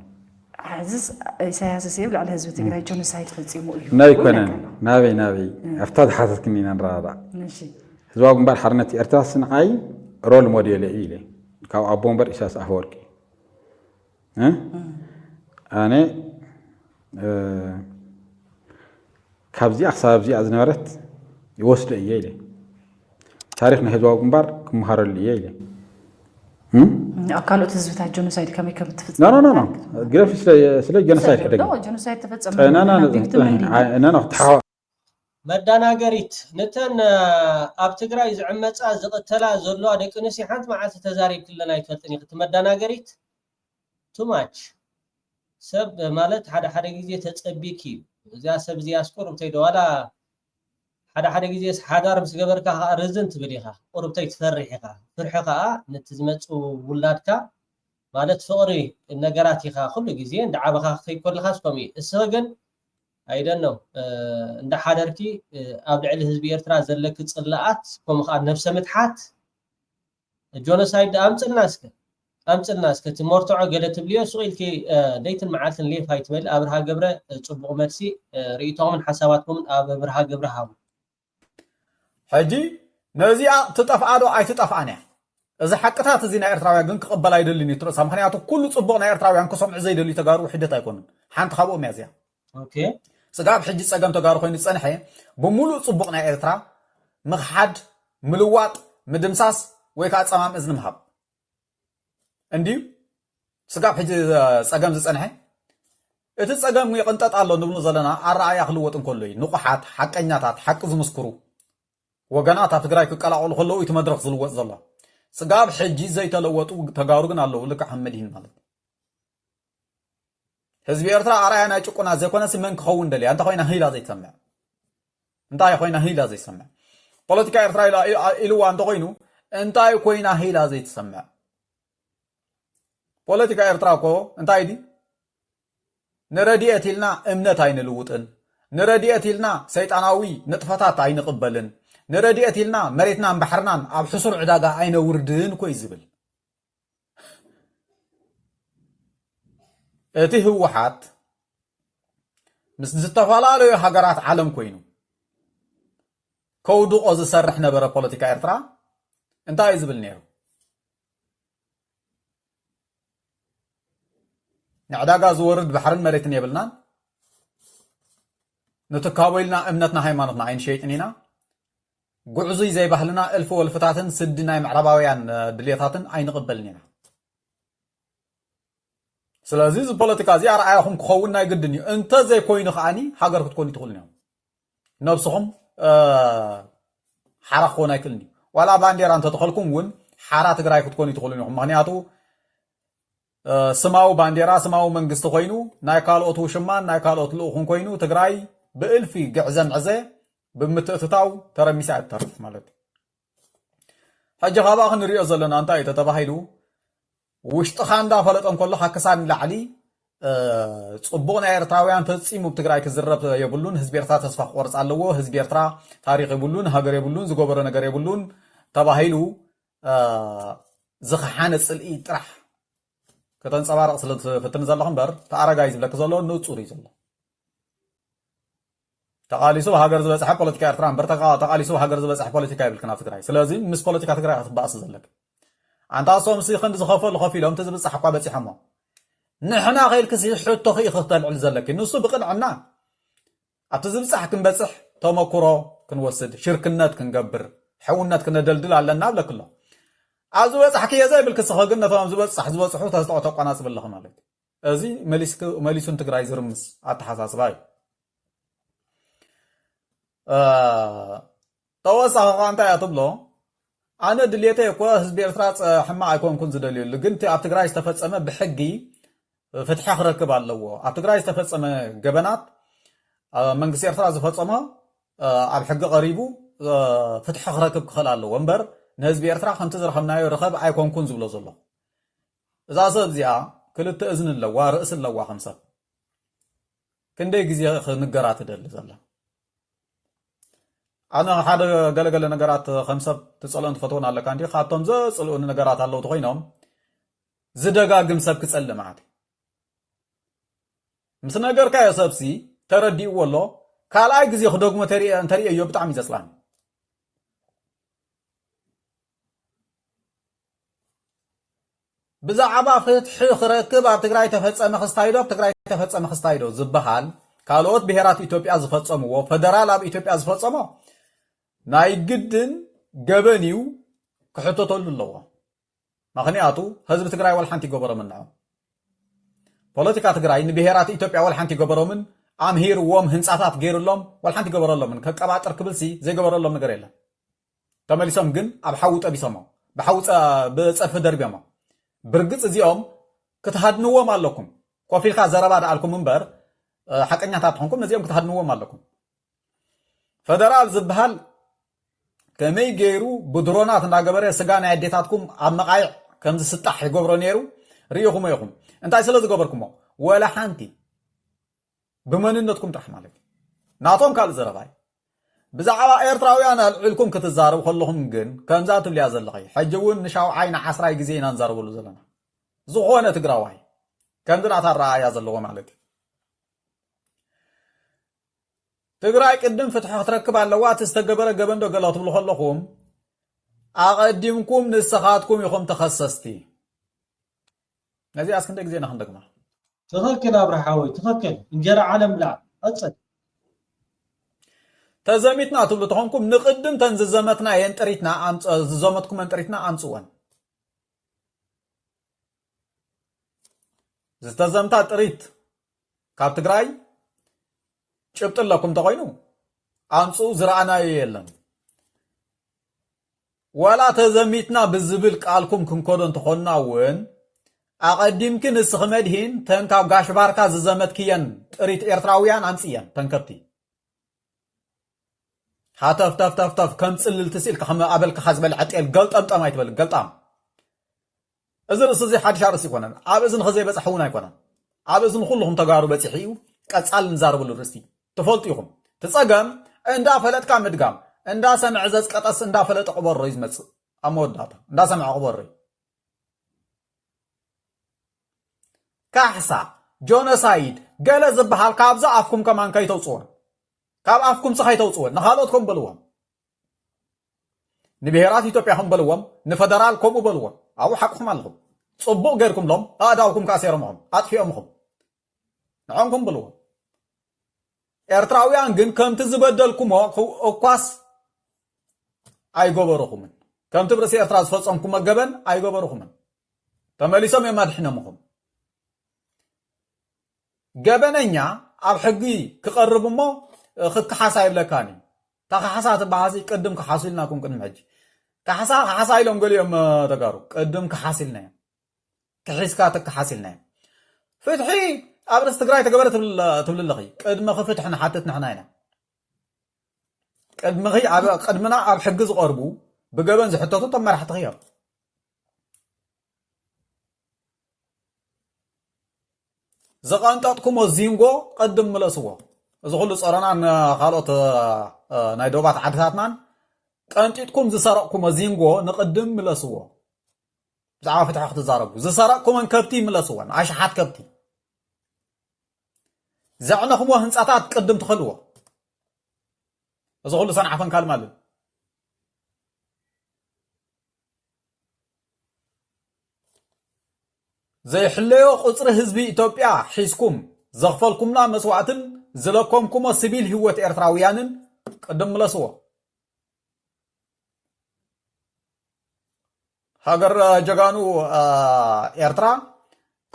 S7: ሕዚ ኢሳያስ እሲ ብላዕሊ ህዝቢ ትግራይ ጀኖሳይድ ፈፂሙ እዩ
S4: ናይኮነን ናበይ ኣብታ ዝሓተት ክኒ ኢና ንረዳዳ ህዝባዊ ግንባር ሓርነት ኤርትራ ስንዓይ ሮል ሞዴል እዩ ኢለ ካብ ኣቦ እምበር ኢሳያስ ኣፈወርቂ ኣነ ካብዚኣ ክሳብ ኣብዚኣ ዝነበረት ይወስዶ እየ ኢለ ታሪክ ናይ ህዝባዊ ግንባር ክመሃረሉ እየ ኢለ
S7: ኣብ ካልኦት ህዝብታት ጀኖሳይድ ከመይ ከም ትፍፅም
S4: ግረፊ ስለ ጀኖሳይድ ሕደግ
S7: ጀኖሳይድ ተፈፀመ
S2: መዳናገሪት ነተን ኣብ ትግራይ ዝዕመፃ ዝቕተላ ዘለዋ ደቂ ኣንስትዮ ሓንቲ መዓልቲ ተዛሪብ ክለና ይትፈልጥን ኢኽቲ መዳናገሪት too much ሰብ ማለት ሓደ ግዜ ተጸቢኪ እዚያ ሰብ እዚያ ስቆርብተይ ደዋላ ሓደ ግዜ ሓዳር ምስ ገበርካ ርዝን ትብሊኻ ቁርብተይ ትፈርሕ ኢኻ ፍርሕኻ ነቲ ዝመጹ ውላድካ ማለት ፍቅሪ ነገራት ኢኻ ኩሉ ግዜ እንዳዓበኻ ከይኮልኻ ስቆሚ እስኸ ግን I don't know እንደ ሓደርቲ ኣብ ልዕሊ ህዝቢ ኤርትራ ዘለክ ጽላኣት ከምኻ ነፍሰ ምትሓት ጆኖሳይድ ኣምጽልናስከ ትሞርቶዖ ገለ ትብልዮ ሱኢልኪ ለይትን መዓልትን ሌፍ ኣይትበል ኣብርሃ ገብረ ጽቡቕ መልሲ ርእይቶምን ሓሳባትኩምን ኣብ ኣብርሃ ገብረ ሃቡ
S8: ሕጂ ነዚኣ ትጠፍኣዶ ኣይትጠፍኣን እያ እዚ ሓቅታት እዚ ናይ ኤርትራውያን ግን ክቕበል ኣይደልን እዩ ትርእሳ ምክንያቱ ኩሉ ጽቡቕ ናይ ኤርትራውያን ክሰምዑ ዘይደልዩ ተጋሩ ውሕደት ኣይኮኑን ሓንቲ ካብኦም እያ እዚኣ
S2: ኦኬ
S8: ስጋብ ሕጂ ጸገም ተጋሩ ኮይኑ ጸንሐ ብሙሉእ ጽቡቕ ናይ ኤርትራ ምኽሓድ ምልዋጥ ምድምሳስ ወይ ከዓ ጸማም እዝኒ ምሃብ እንዲሁ ስጋብ ሕጂ ጸገም ዝጸንሐ እቲ ጸገም ይቕንጠጥ ኣሎ ንብሉ ዘለና ኣረኣያ ክልወጥ እንከሎ እዩ ንቑሓት ሓቀኛታት ሓቂ ዝምስክሩ ወገናት ኣብ ትግራይ ክቀላቀሉ ከለዉ እቲ መድረክ ዝልወጥ ዘሎ ስጋብ ሕጂ ዘይተለወጡ ተጋሩ ግን ኣለዉ ልክዕ መድሂን ማለት ህዝቢ ኤርትራ ኣርኣያ ናይ ጭቁና ዘይኮነስ መን ክኸውን ደልያ እንታ ኮይና ህይላ ዘይትሰምዕ እንታይ ኮይና ህይላ ዘይሰምዕ ፖለቲካ ኤርትራ ኢልዋ እንተ ኮይኑ እንታይ ኮይና ህይላ ዘይትሰምዕ ፖለቲካ ኤርትራ እኮ እንታይ ዲ ንረድኤት ኢልና እምነት ኣይንልውጥን ንረድኤት ኢልና ሰይጣናዊ ንጥፈታት ኣይንቕበልን ንረድኤት ኢልና መሬትናን ባሕርናን ኣብ ሕሱር ዕዳጋ ኣይነውርድን ኮይ ዝብል እቲ ህወሓት ምስ ዝተፈላለዩ ሃገራት ዓለም ኮይኑ ከውድቆ ዝሰርሕ ነበረ ፖለቲካ ኤርትራ እንታይ እዩ ዝብል ነይሩ ንዕዳጋ ዝወርድ ባሕርን መሬትን የብልናን ንትካበይልና እምነትና ሃይማኖትና ኣይንሸይጥን ኢና ጉዕዙይ ዘይባህልና እልፊ ወልፍታትን ስዲ ናይ ምዕራባውያን ድልየታትን ኣይንቕበልን ኢና ስለዚ እዚ ፖለቲካ እዚ ኣርኣያኹም ክኸውን ናይ ግድን እዩ እንተ ዘይኮይኑ ከዓኒ ሃገር ክትኮኑ ትኽእሉን እዮም ነብስኹም ሓራ ክኾን ኣይክእልን እዩ ዋላ ባንዴራ እንተተኸልኩም እውን ሓራ ትግራይ ክትኮኑ ትኽእሉን ኢኹም ምክንያቱ ስማዊ ባንዴራ ስማዊ መንግስቲ ኮይኑ ናይ ካልኦት ውሽማን ናይ ካልኦት ልኡኹን ኮይኑ ትግራይ ብእልፊ ግዕዘ ምዕዘ ብምትእትታው ተረሚሳ እትተርፍ ማለት ሕጂ ካብኣ ክንሪኦ ዘለና እንታይ እዩ ተባሂሉ ውሽጥኻ እንዳፈለጠ እንከሎ ክሳብ ንላዕሊ ጽቡቕ ናይ ኤርትራውያን ፈጺሙ ብትግራይ ክዝረብ የብሉን ህዝቢ ኤርትራ ተስፋ ክቆርፅ ኣለዎ ህዝቢ ኤርትራ ታሪክ የብሉን ሃገር የብሉን ዝገበሮ ነገር የብሉን ተባሂሉ ዝኸሓነ ጽልኢ ጥራሕ ከተንፀባርቕ ስለ ትፍትን ዘለኹ እምበር ተኣረጋይ ዝብለክ ዘሎ ንጹር እዩ ዘሎ ተቃሊሱ ሃገር ዝበፅሐ ፖለቲካ ኤርትራ እምበር ተቃሊሱ ሃገር ዝበፅሐ ፖለቲካ ይብልክና ትግራይ ስለዚ ምስ ፖለቲካ ትግራይ ክትበኣስ ዘለክ ኣንታ ሶም ሲ ክንዲ ዝኸፈሉ ከፊሎም እቲ ዝብፅሕ እኳ በፂሖሞ ንሕና ኸይልክሲ ሕቶ ኽኢ ክተልዕል ዘለክ ንሱ ብቕንዕና ኣብቲ ዝብፅሕ ክንበፅሕ ተመክሮ ክንወስድ ሽርክነት ክንገብር ሕውነት ክነደልድል ኣለና ብለክሎ ኣብ ዝበፅሕ ክየ ዘይብል ክስኸ ግን ነቶም ዝበፅሑ ተቋናፅብለኹ ማለት እዚ መሊሱን ትግራይ ዝርምስ ኣተሓሳስባ እዩ ተወሳኺ ኸ እንታይ እያ ትብሎ ኣነ ድሌተይ እኮ ህዝቢ ኤርትራ ሕማቕ ኣይኮንኩን ዝደልየሉ ግን ኣብ ትግራይ ዝተፈፀመ ብሕጊ ፍትሒ ክረክብ ኣለዎ ኣብ ትግራይ ዝተፈፀመ ገበናት መንግስቲ ኤርትራ ዝፈፀሞ ኣብ ሕጊ ቀሪቡ ፍትሒ ክረክብ ክኽእል ኣለዎ እምበር ንህዝቢ ኤርትራ ከምቲ ዝረኸብናዮ ርኸብ ኣይኮንኩን ዝብሎ ዘሎ እዛ ሰብ እዚኣ ክልተ እዝኒ ኣለዋ ርእሲ ኣለዋ ከም ሰብ ክንደይ ግዜ ክንገራ ትደሊ ዘላ ኣነ ሓደ ገለገለ ነገራት ከም ሰብ ትፀልኦ ትፈትውን ኣለካ እንዲ ካብቶም ዘፅልኡኒ ነገራት ኣለውቲ ኮይኖም ዝደጋግም ሰብ ክፀልእ ማለት ምስ ነገርካዮ ሰብሲ ተረዲእዎ ኣሎ ካልኣይ ግዜ ክደግሞ እንተሪእዮ ብጣዕሚ እዩ ዘፅላኒ ብዛዕባ ፍትሒ ክረክብ ኣብ ትግራይ ተፈፀመ ክስታይዶ ኣብ ትግራይ ተፈፀመ ክስታይዶ ዝበሃል ካልኦት ብሄራት ኢትዮጵያ ዝፈፀምዎ ፌደራል ኣብ ኢትዮጵያ ዝፈፀሞ ናይ ግድን ገበን እዩ ክሕተተሉ ኣለዎ ምክንያቱ ህዝቢ ትግራይ ወል ሓንቲ ይገበሮምን ንዑ ፖለቲካ ትግራይ ንብሄራት ኢትዮጵያ ወል ሓንቲ ይገበሮምን ኣምሂርዎም ህንፃታት ገይሩሎም ወል ሓንቲ ይገበረሎምን ከቀባጥር ክብልሲ ዘይገበረሎም ነገር የለን ተመሊሶም ግን ኣብ ሓዊ ጠቢሶሞ ብፀድፊ ደርብዮሞ ብርግፅ እዚኦም ክትሃድንዎም ኣለኩም ኮፊልካ ዘረባ ዳልኩም እምበር ሓቀኛታት ትኾንኩም ነዚኦም ክትሃድንዎም ኣለኩም ፈደራል ዝበሃል ከመይ ገይሩ ብድሮናት እንዳገበረ ስጋ ናይ ኣዴታትኩም ኣብ መቃይዕ ከም ዝስጣሕ ይገብሮ ነይሩ ርኢኹም ኢኹም እንታይ ስለ ዝገበርኩሞ ወላ ሓንቲ ብመንነትኩም ጥራሕ ማለት ናቶም ካልእ ዘረባይ ብዛዕባ ኤርትራውያን ኣልዕልኩም ክትዛረቡ ከለኹም ግን ከምዛ ትብልያ ዘለኺ ሕጂ እውን ንሻውዓይ ንዓስራይ ግዜ ኢና ንዛረበሉ ዘለና ዝኾነ ትግራዋይ ከምዚ ናታረኣያ ዘለዎ ማለት እዩ ትግራይ ቅድም ፍትሒ ክትረክብ ኣለዋ እቲ ዝተገበረ ገበንዶ ገለ ክትብሉ ከለኹም ኣቐዲምኩም ንስኻትኩም ኢኹም ተኸሰስቲ ነዚኣስ ክንደይ ግዜና ክንደግማ
S2: ትኽክል ኣብርሓወይ ትኽክል እንጀራ ዓለም ብላዕ ቀፅል
S8: ተዘሚትና ትብሉ ተኾንኩም ንቅድም ተን ዝዘመትና የንጥሪትና ዝዘመትኩም እንጥሪትና ኣምፅወን ዝተዘምታ ጥሪት ካብ ትግራይ ጭብጥ ኣለኩም ተኮይኑ ኣምፁ ዝረኣናዮ የለን ወላ ተዘሚትና ብዝብል ቃልኩም ክንከዶ እንትኾንና እውን ኣቐዲምኪ ንስኺ መድሂን ተን ካብ ጋሽባርካ ዝዘመትክየን ጥሪት ኤርትራውያን ኣምፅየን ተንከብቲ ሓተፍ ተፍ ተፍ ተፍ ከም ፅልል ትስኢልካ ከም ኣበልካ ዝበል ዓጤል ገልጠምጠም ኣይትበል ገልጣም እዚ ርእሲ እዚ ሓድሽ ርእሲ ይኮነን ኣብ እዝን ከዘይበፅሕ እውን ኣይኮነን ኣብ እዝን ኩልኩም ተጋሩ በፂሕ እዩ ቀፃል ንዛረበሉ ርእሲ ትፈልጡ ኢኹም ትፀገም እንዳፈለጥካ ምድጋም እንዳሰምዕ ዘዝቀጠስ እንዳፈለጠ ቅበሮ እዩ ዝመፅእ ኣብ መወዳእታ እንዳሰምዐ ቅበሮ እዩ ካሕሳ ጆኖሳይድ ገለ ዝበሃል ካብዛ ኣፍኩም ከማን ከይተውፅዎን ካብ ኣፍኩም ከይተውፅዎን ንኻልኦትኩም በልዎም ንብሄራት ኢትዮጵያ ከም በልዎም ንፌደራል ከምኡ በልዎም ኣብኡ ሓቅኩም ኣለኹም ፅቡቕ ገይርኩምሎም ኣእዳውኩም ካሴሮምኹም ኣጥፊኦምኹም ንዖንኩም በልዎም ኤርትራውያን ግን ከምቲ ዝበደልኩሞ እኳስ ኣይገበርኹምን ከምቲ ብርእሲ ኤርትራ ዝፈፀምኩሞ ገበን ኣይገበርኹምን ተመሊሶም እዮም ኣድሕኖምኹም ገበነኛ ኣብ ሕጊ ክቐርብ እሞ ክትከሓሳ ይብለካኒ እታ ካሓሳ ትበሃሲ ቅድም ክሓሱ ኢልናኩም ቅድሚ ሕጂ ካሓሳ ኢሎም ገሊኦም ተጋሩ ቅድም ክሓስ ኢልና እዮም ክሒስካ ትክሓስ ኢልና እዮም ፍትሒ ኣብ ርእሲ ትግራይ ተገበረ ትብልለኺ ቅድመኺ ፍትሒ ንሓትት ንሕና ኢና ቅድምና ኣብ ሕጊ ዝቐርቡ ብገበን ዝሕተቱ ቶም መራሕትኺ እዮም ዝቐንጠጥኩሞ ዚንጎ ቅድም ምለስዎ እዚ ኩሉ ፀረና ንካልኦት ናይ ደባት ዓድታትናን ቀንጢጥኩም ዝሰረቕኩሞ ዚንጎ ንቅድም ምለስዎ ብዛዕባ ፍትሒ ክትዛረቡ ዝሰረቕኩመን ከብቲ ምለስዎን ኣሽሓት ከብቲ ዘዕነኹሞ ህንፃታት ቅድም ትኸልዎ እዚ ኩሉ ሰንዓፈን ካልማልን ዘይሕለዮ ቁፅሪ ህዝቢ ኢትዮጵያ ሒዝኩም ዘኽፈልኩምና መስዋዕትን ዝለኮምኩሞ ሲቪል ህይወት ኤርትራውያንን ቅድም ምለስዎ ሃገር ጀጋኑ ኤርትራ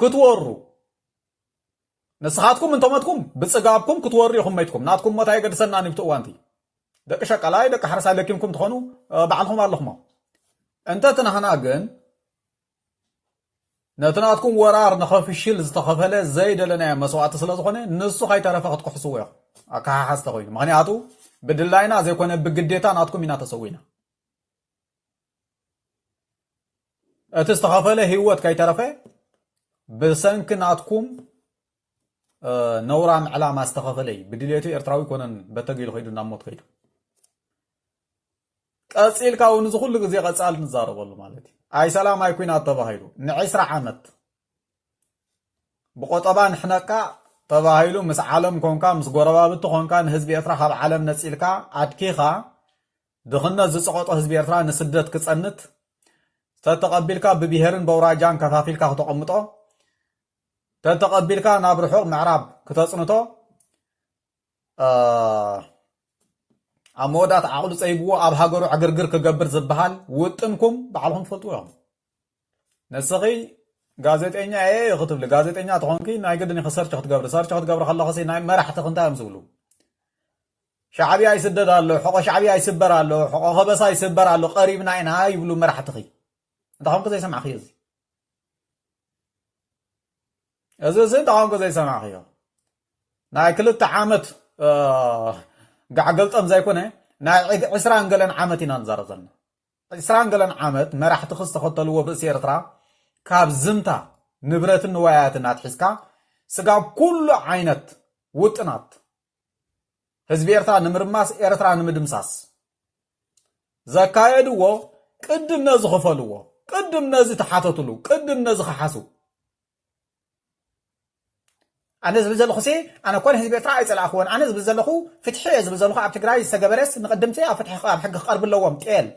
S8: ክትወሩ ንስኻትኩም እንተመትኩም ብፅጋብኩም ክትወሩ ኢኹም መይትኩም ናትኩም ሞታ የገድሰና ንብቲ እዋንቲ ደቂ ሸቀላይ ደቂ ሓረሳይ ለኪምኩም ትኾኑ ባዕልኩም ኣለኹሞ እንተ ትናህና ግን ነትናትኩም ወራር ንኸፍሽል ዝተኸፈለ ዘይደለናዮ መስዋዕቲ ስለ ዝኾነ ንሱ ከይተረፈ ክትኩሕስዎ ኢኹም ኣካሓሓዝ ተኮይኑ ምክንያቱ ብድላይና ዘይኮነ ብግዴታ ናትኩም ኢና ተሰዊና እቲ ዝተኸፈለ ህይወት ከይተረፈ ብሰንኪ ናትኩም ነውራ ምዕላማ ዝተኸፈለ እዩ ብድሌቱ ኤርትራዊ ኮነን በተገይሉ ከይዱ ናብ ሞት ከይዱ ቀፂልካ እውን እዚ ኩሉ ግዜ ቀፃል ንዛረበሉ ማለት እዩ ኣይ ሰላም ኣይ ኩናት ተባሂሉ ን20 ዓመት ብቆጠባ ንሕነቃ ተባሂሉ ምስ ዓለም ኮንካ ምስ ጎረባብቲ ኮንካ ንህዝቢ ኤርትራ ካብ ዓለም ነፂልካ ኣድኪኻ ድኽነት ዝፀቐጦ ህዝቢ ኤርትራ ንስደት ክፀንት ተተቐቢልካ ብብሄርን በውራጃን ከፋፊልካ ክተቐምጦ ተተቐቢልካ ናብ ርሑቕ ምዕራብ ክተፅንቶ ኣብ መወዳት ዓቕሉ ፀይብዎ ኣብ ሃገሩ ዕግርግር ክገብር ዝበሃል ውጥንኩም ባዕልኩም ትፈልጥዎ ኢኹም ንስኺ ጋዜጠኛ እየ ክትብል ጋዜጠኛ ትኾንኪ ናይ ግድን ሰርች ክትገብር ከለኸሲ ናይ መራሕትኽ እንታይ እዮም ዝብሉ ሻዕብያ ይስደድ ኣሎ ሕቆ ሻዕብያ ይስበር ኣሎ ሕቆ ኸበሳ ይስበር ኣሎ ቀሪብና ኢና ይብሉ መራሕትኺ እንታይ ከምከ ዘይሰማዕኺ እዚ أزين طعام كذا يسمع خيو ناي كل تعامت قعقلت زي كونه ناي عسران قلن عامتنا نزار زلنا عسران قلن عامت ما راح تخص تخطلوا بسير ترى كاب زمتا نبرة النوايات ناتحسكا سقاب كل عينت وطنات حزب ኤርትራ ንምርማስ ኤርትራ ንምድምሳስ ዘካየድዎ ቅድም ነዚ ኸፈልዎ ቅድም ነዚ ተሓተትሉ ቅድም ነዚ ኸሓሱ ኣነ ዝብል ዘለኹ ሲ ኣነ ኮን ህዝቢ ኤርትራ ኣይፀላእኽዎን ኣነ ዝብል ዘለኹ ፍትሒ ዝብል ዘለኹ ኣብ ትግራይ ዝተገበረስ ንቅድምቲ ኣብ ፍትሒ ኣብ ሕጊ ክቐርብለዎም ጤል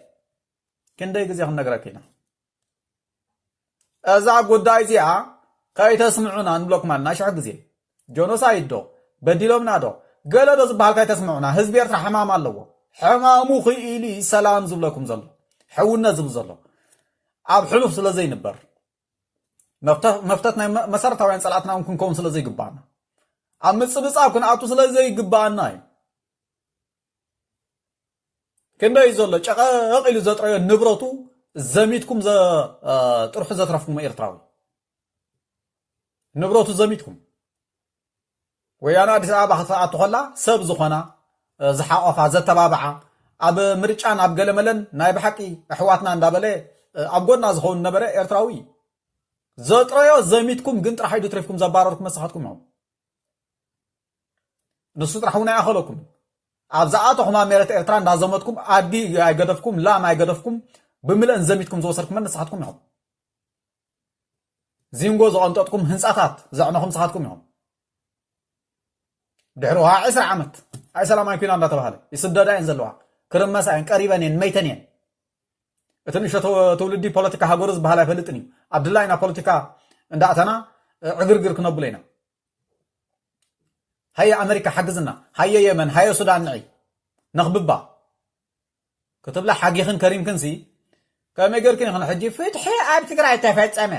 S8: ክንደይ ግዜ ክንነግረክ ኢና እዛ ጉዳይ እዚኣ ከይተስምዑና ንብለኩም ኣለና ሽዑ ግዜ ጆኖሳይድ ዶ በዲሎምና ዶ قال هذا زبالك تسمعونا حزب ኤርትራ حمام الله حمامو خيلي سلام زبلكم زلو حونا زب زلو اب حلف سلازي نبر مفتتنا مسارتاوين صلاتنا ممكن كون سلازي يغبانا ام مصبصاب كن اتو سلازي يغبانا كندا يزلو چقاق الى زطري نبرتو زميتكم ز طرح زترفكم ኤርትራዊ نبرتو زميتكم ويانا أديس أبا خطأت تخلا سب زخنا زحقفا زتبابعة أب مريجان أب قلملن نايب حكي أحواتنا ندابله أب قدنا زخون نبرة إرتراوي زترايا زميتكم قنت راح يدو تريفكم زبارتكم مساحتكم معهم نسوت راحونا أخلوكم أب زعاتكم ميرت إرتران دازمتكم أدي يقدفكم لا ما يقدفكم بملأ زميتكم زوسركم من مساحتكم معهم زينغو زغنطتكم هنساتات زعناهم مساحتكم معهم دحروها 10 عامت اي سلام يكون عندها تبهله يسددا ينزلوها كرمسا قريبا ميتنين اتني شتو تولدي بوليتيكا هاغورز بحالا يفلطني عبد الله نا بوليتيكا اندعتنا عغرغر كنبلينا هيا امريكا حجزنا هيا يمن هيا السودان نعي نخببا كتب له حقيقن كريم كنسي كما يقركن خن حجي فتحي اب تግራይ ተፈጸመ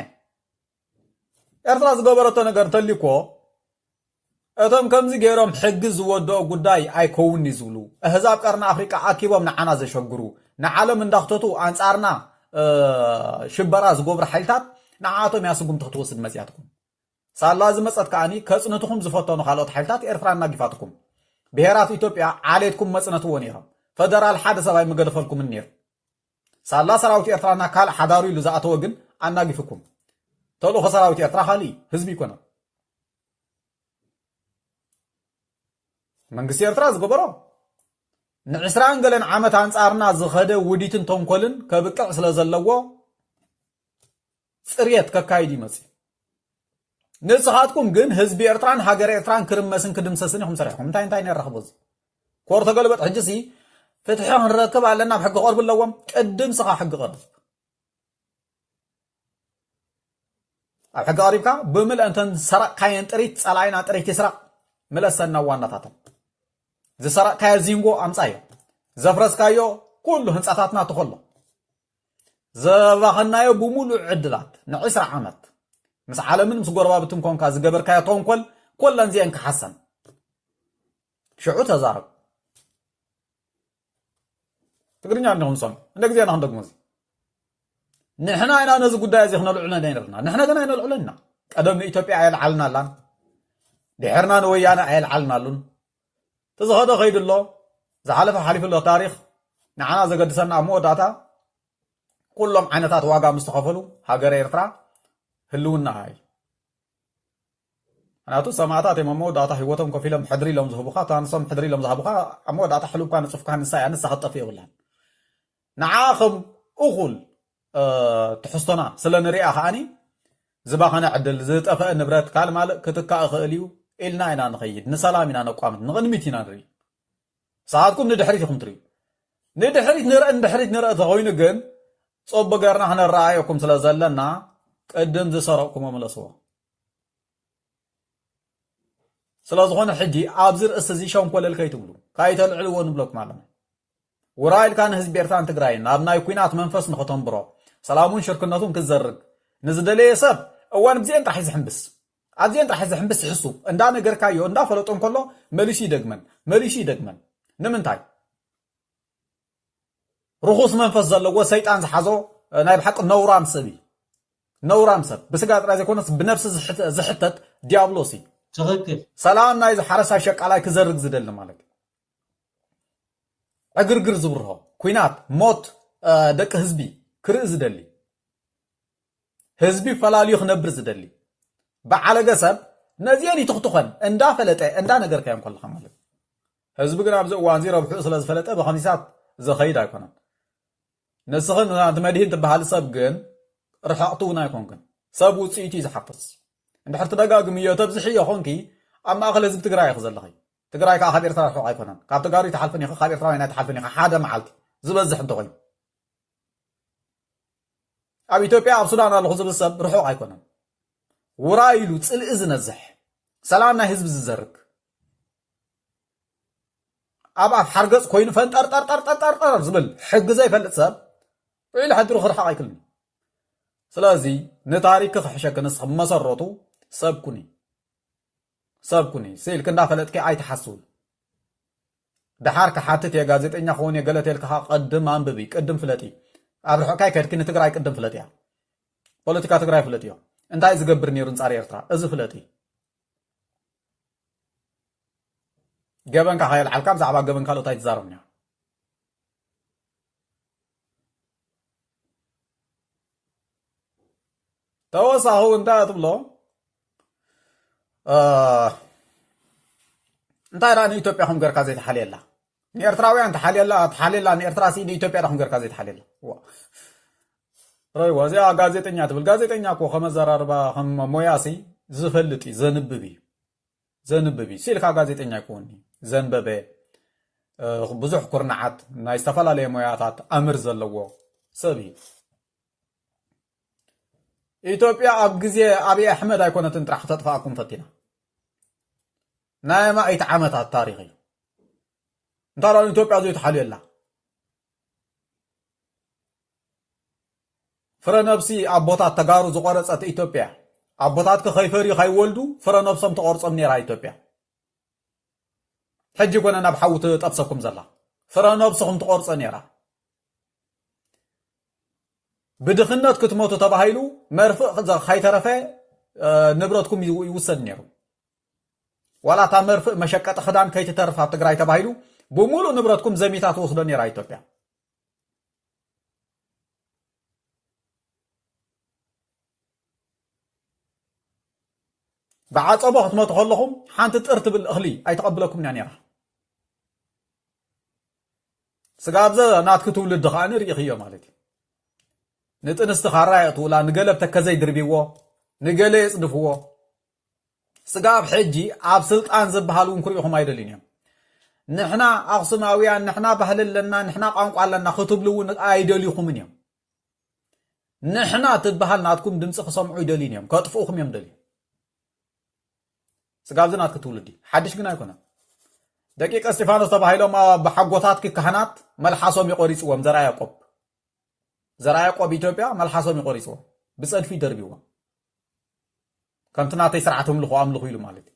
S8: ኤርትራ ዝገበረቶ ነገር ተልኮ أتم كم زي جيرام حجز ودو قداي أي كوني زولو أهزاب كارنا أفريقيا أكيبا من عنا زي شجرو نعلم من دختتو أنصارنا شبراز قبر حيلتات نعاتهم ياسقون تختوس المسياتكم صار لازم مسألة كاني كسنتهم زفتون خالات حيلتات إرفران ناقفاتكم بهرات إثيوبيا عليكم مسنة ونيرا فدرال حادثة باي مقدفلكم النير صار لا سراوتي إرفران كال حداري لزاعته وجن أن ناقفكم تقولوا خسراوتي إرفران خالي حزبي كنا መንግስቲ ኤርትራ ዝገበሮ ንዕስራን ገለን ዓመት አንጻርና ዝኸደ ውዲትን ተንኮልን ከብቅዕ ስለ ዘለዎ ጽርየት ከካይድ ይመጽ ንስኻትኩም ግን ህዝቢ ኤርትራን ሃገር ኤርትራን ክርመስን ክድምሰስን ይኹም ሰሪሕኩም እንታይ ነረኽቦዝ ኮር ተገልበጥ ሕጅሲ ፍትሕ ክንረክብ ኣለና ብሕጊ ቀርብ ኣለዎም ቅድም ስኻ ሕጊ ቀርብ ኣብ ሕጊ ቀሪብካ ብምልእ እንተን ሰረቕካየን ጥሪት ጸላይና ጥሪት ይስረቕ ملسنا واناتاتم زسرق كاي زينغو امصايو زفرس كايو كل هنصاتاتنا تخلو زباخنايو بمولو عدلات نعسر عامت مس عالمن مس غربابتم كونكا زغبر كاي تونكل كلن زين كحسن شعو تزارب تقرينا عندهم صم عندك زين عندك مز نحنا انا نز غداي زي خنا لعلنا دينرنا نحنا كنا لعلنا قدم ايثيوبيا يلعلنا لان دحرنا نويانا عيل علنا لون تزهد خيد الله زحلف حليف الله تاريخ نعنا زقدسنا مو داتا كلهم عينتات واقع مستخفلو هاجر إيرترا هلونا هاي أنا تو سمعتات مو داتا هيوتهم كفيلم حدري لهم زهبوخا تانسم حدري لهم زهبوخا مو داتا حلو كان صف كان الساعة نسا حتى فيه ولا نعاخم أخل تحسنا سلنا ريا خاني زباخنا عدل زيت أفا نبرات كالمال كتكا أخليو إلنا إنا نخيد نسلامنا نقامت نغنميتنا نري ساعتكم ندحريتكم تري ندحريت نرى تغوين جن صوب بقرنا هنا رأيكم سلازلنا قدم زي سرقكم وملسوا سلازغون حجي أبزر استزي شون كل الكي تقولوا كايت العلوان بلوك معلم ورايل كان حزب إرتان تقراين أبنا يكوينات منفس نخطن برا سلامون شركناتهم كزرق نزدلي سب أوان بزين راح يزحم بس عزين راح يزحم بس حسو اندانا غيركايو اندا فلطون كله مليشي دغمن نمنتاي رخص منفس زلو سيطان زحازو نايب حق نوران سبي نورام سب بس قاعد رازي كونس بنفس زحتت ديابلوسي
S2: تغكل
S8: سلام نايز حرسا شق على كزرق زدل مالك أجرجر زبرها كوينات موت دك هزبي كرئ زدلي هزبي فلاليو خنبر زدلي بعلى قسب نزياني تخطخن اندا فلته اندا نجر كيام كل خمالك هزبي قنا بزق وانزير وبحوس لز فلته بخمسات زخيد أيكونن نسخن أنت مدين تبهال سبجن رحقتونا يكونكن سب وصيتي زحفظ عند حرت دقاق مية تبزحية خونكي أما أغلى زب تقرأي خزل لخي تقرأي كأخذ إرتراح حق يكونن كاب تقاري تحلفني خا خبير تراوي تحلفني خا حدا معلت زبزح انتوي أبي توبيا أبصدان على خزب السب رحوق يكونن ورايلو تسأل إذن الزح سلامنا حزب الزرق أبا حرقص كوين فن تر تر تر تر تر تر زبل حق زي فلت سب وإلى حد روح رحق يكلني سلازي نتاريك خحشك نسخ مسرطو سبكوني سيل كندا فلتك أي تحصل دحارك حاتت يا جازت إني خوني قالت لك قدم أنببي قدم فلتي أبرح كاي كركني تقرأي قدم فلتيها بوليتيكا تقرأي فلتيها أنت عايز تجبرني رنصاري إرترا إذا فلتي جبن كهاي العلقاب زعبا جبن كالو تايت زارونيا توسع هو انت تبلو انت راني إثيوبيا هم غير كازيت حليلا ني إرتراويان تحليلا ني إرترا سي إثيوبيا هم غير كازيت حليلا راي وازيا غازيتنيا تبل غازيتنيا كو خمزراربا هم موياسي زفلطي زنببي سيلكا غازيتنيا كوني زنببه بزح كرنعات ناي استفالالي موياتات امر زلوو سبي إثيوبيا أبجزي أبي أحمد أيكون تنطرح تطفاكم فتنا نايما يتعامت على التاريخي ترى إثيوبيا زي تحلي الله فرنفسي أبوتات تجارو زقارة إثيوبيا أبوتات كخيفري خي ولدو فرنفسهم تقرص من يرى إثيوبيا حجي كنا نبحوت تبصكم زلا فرنفسهم تقرص من يرى بدخنات كتموتو تباهيلو مرفق ذا خيترفه نبرتكم يوسد نيرو ولا تا مرفق مشقه خدان كيت ترفا تግራይ تباهيلو بمولو نبرتكم زميታት ወስዶ ነራ ኢትዮጵያ بعصبه ክትመጡ ከለኹም ሓንቲ ጥርት ብል እኽሊ ኣይተቀበለኩም ነራ ስጋብዘ ናትክ ትውልድ ኻኒ ርኢኽዮ ማለት نتنست خرايط ولا نقلب تكزي دربيوه نقلي يصدفوه سقاب حجي عب سلطان زبهالون كريهم ايدلينيم نحنا اقسماويان نحنا بهل لنا نحنا قانقوا لنا خطب لون ايدليكم منيم نحنا تبهل ناتكم دمص خصمعوا يدلينيم كطفوخم يمدلي سقاب زنات كتولدي حدش غنا يكون دقيقه استفانوس تبهايلو ما بحقوتات كهنات ملحاسهم يقريصوم زرا يعقوب زرا يعقوب إثيوبيا ملحاسهم يقريصوا بصد في دربيوا كنتنا تسرعتهم لخو املخو يلو مالتي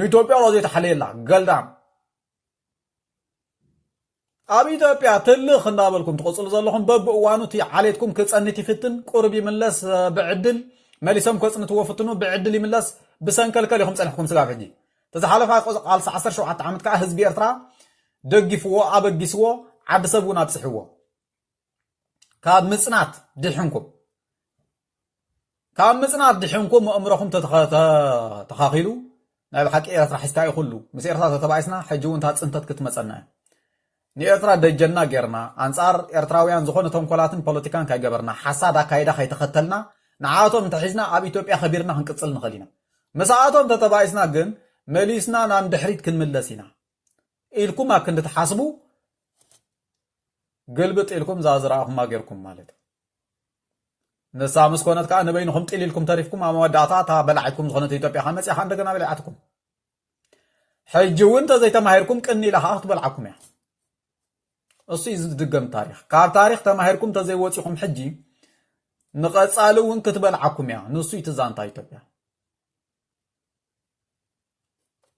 S8: ኢትዮጵያ ወዘተ ተሐለላ ገልዳም ኣብ ኢትዮጵያ ትልኽ እንዳበልኩም ትቆጽሉ ዘለኹም በብእዋኑ ቲ ዓሌትኩም ክጸንት ይፍትን ቁርብ ይምለስ ብዕድል መሊሶም ክጸንት ወፍትኑ ብዕድል ይምለስ ብሰንከልከል ይኹም ጸንሕኩም ስጋ ሕጂ ተዝሓለፈ ቃልሲ 17 ዓመት ከዓ ህዝቢ ኤርትራ ደግፍዎ ኣበጊስዎ ዓዲ ሰብውን ኣጽሕዎ ካብ ምጽናት ድሕንኩም እምሮኹም ተኻኺሉ ናይ ብሓቂ ኤርትራ ሒዝካ ይኹሉ ምስ ኤርትራ ተተባይስና ሕጂ እውን ታጽንተት ክትመጸና ንኤርትራ ደጀና ጌርና አንጻር ኤርትራውያን ዝኾነ ተንኮላትን ፖለቲካን ካይገበርና ሓሳብ ኣካይዳ ካይተኸተልና ንዓቶም ተሒዝና ኣብ ኢትዮጵያ ኸቢርና ክንቅጽል ንኽእል ኢና ምስኣቶም ተተባይስና ግን መሊስና ናብ ድሕሪት ክንምለስ ኢና ኢልኩም ኣብ ክንዲ ተሓስቡ ገልብጥ ኢልኩም ዛዝራኹም ጌርኩም ማለት ነሳ መስኮነት ከዓ ንበይንኹም ጢል ኢልኩም ተሪፍኩም ኣብ መወዳእታ ታ በላዕኩም ዝኾነት ኢትዮጵያ ከመጽያ እንደገና በላዕትኩም ሕጂ እውን ተዘይተማሂርኩም ቅኒ ኢላ ከዓ ክትበልዓኩም እያ እሱ ዝድገም ታሪክ ካብ ታሪክ ተማሂርኩም ተዘይወፂኹም ሕጂ ንቐጻሊ እውን ክትበልዓኩም እያ ንሱ ይትዛንታ ኢትዮጵያ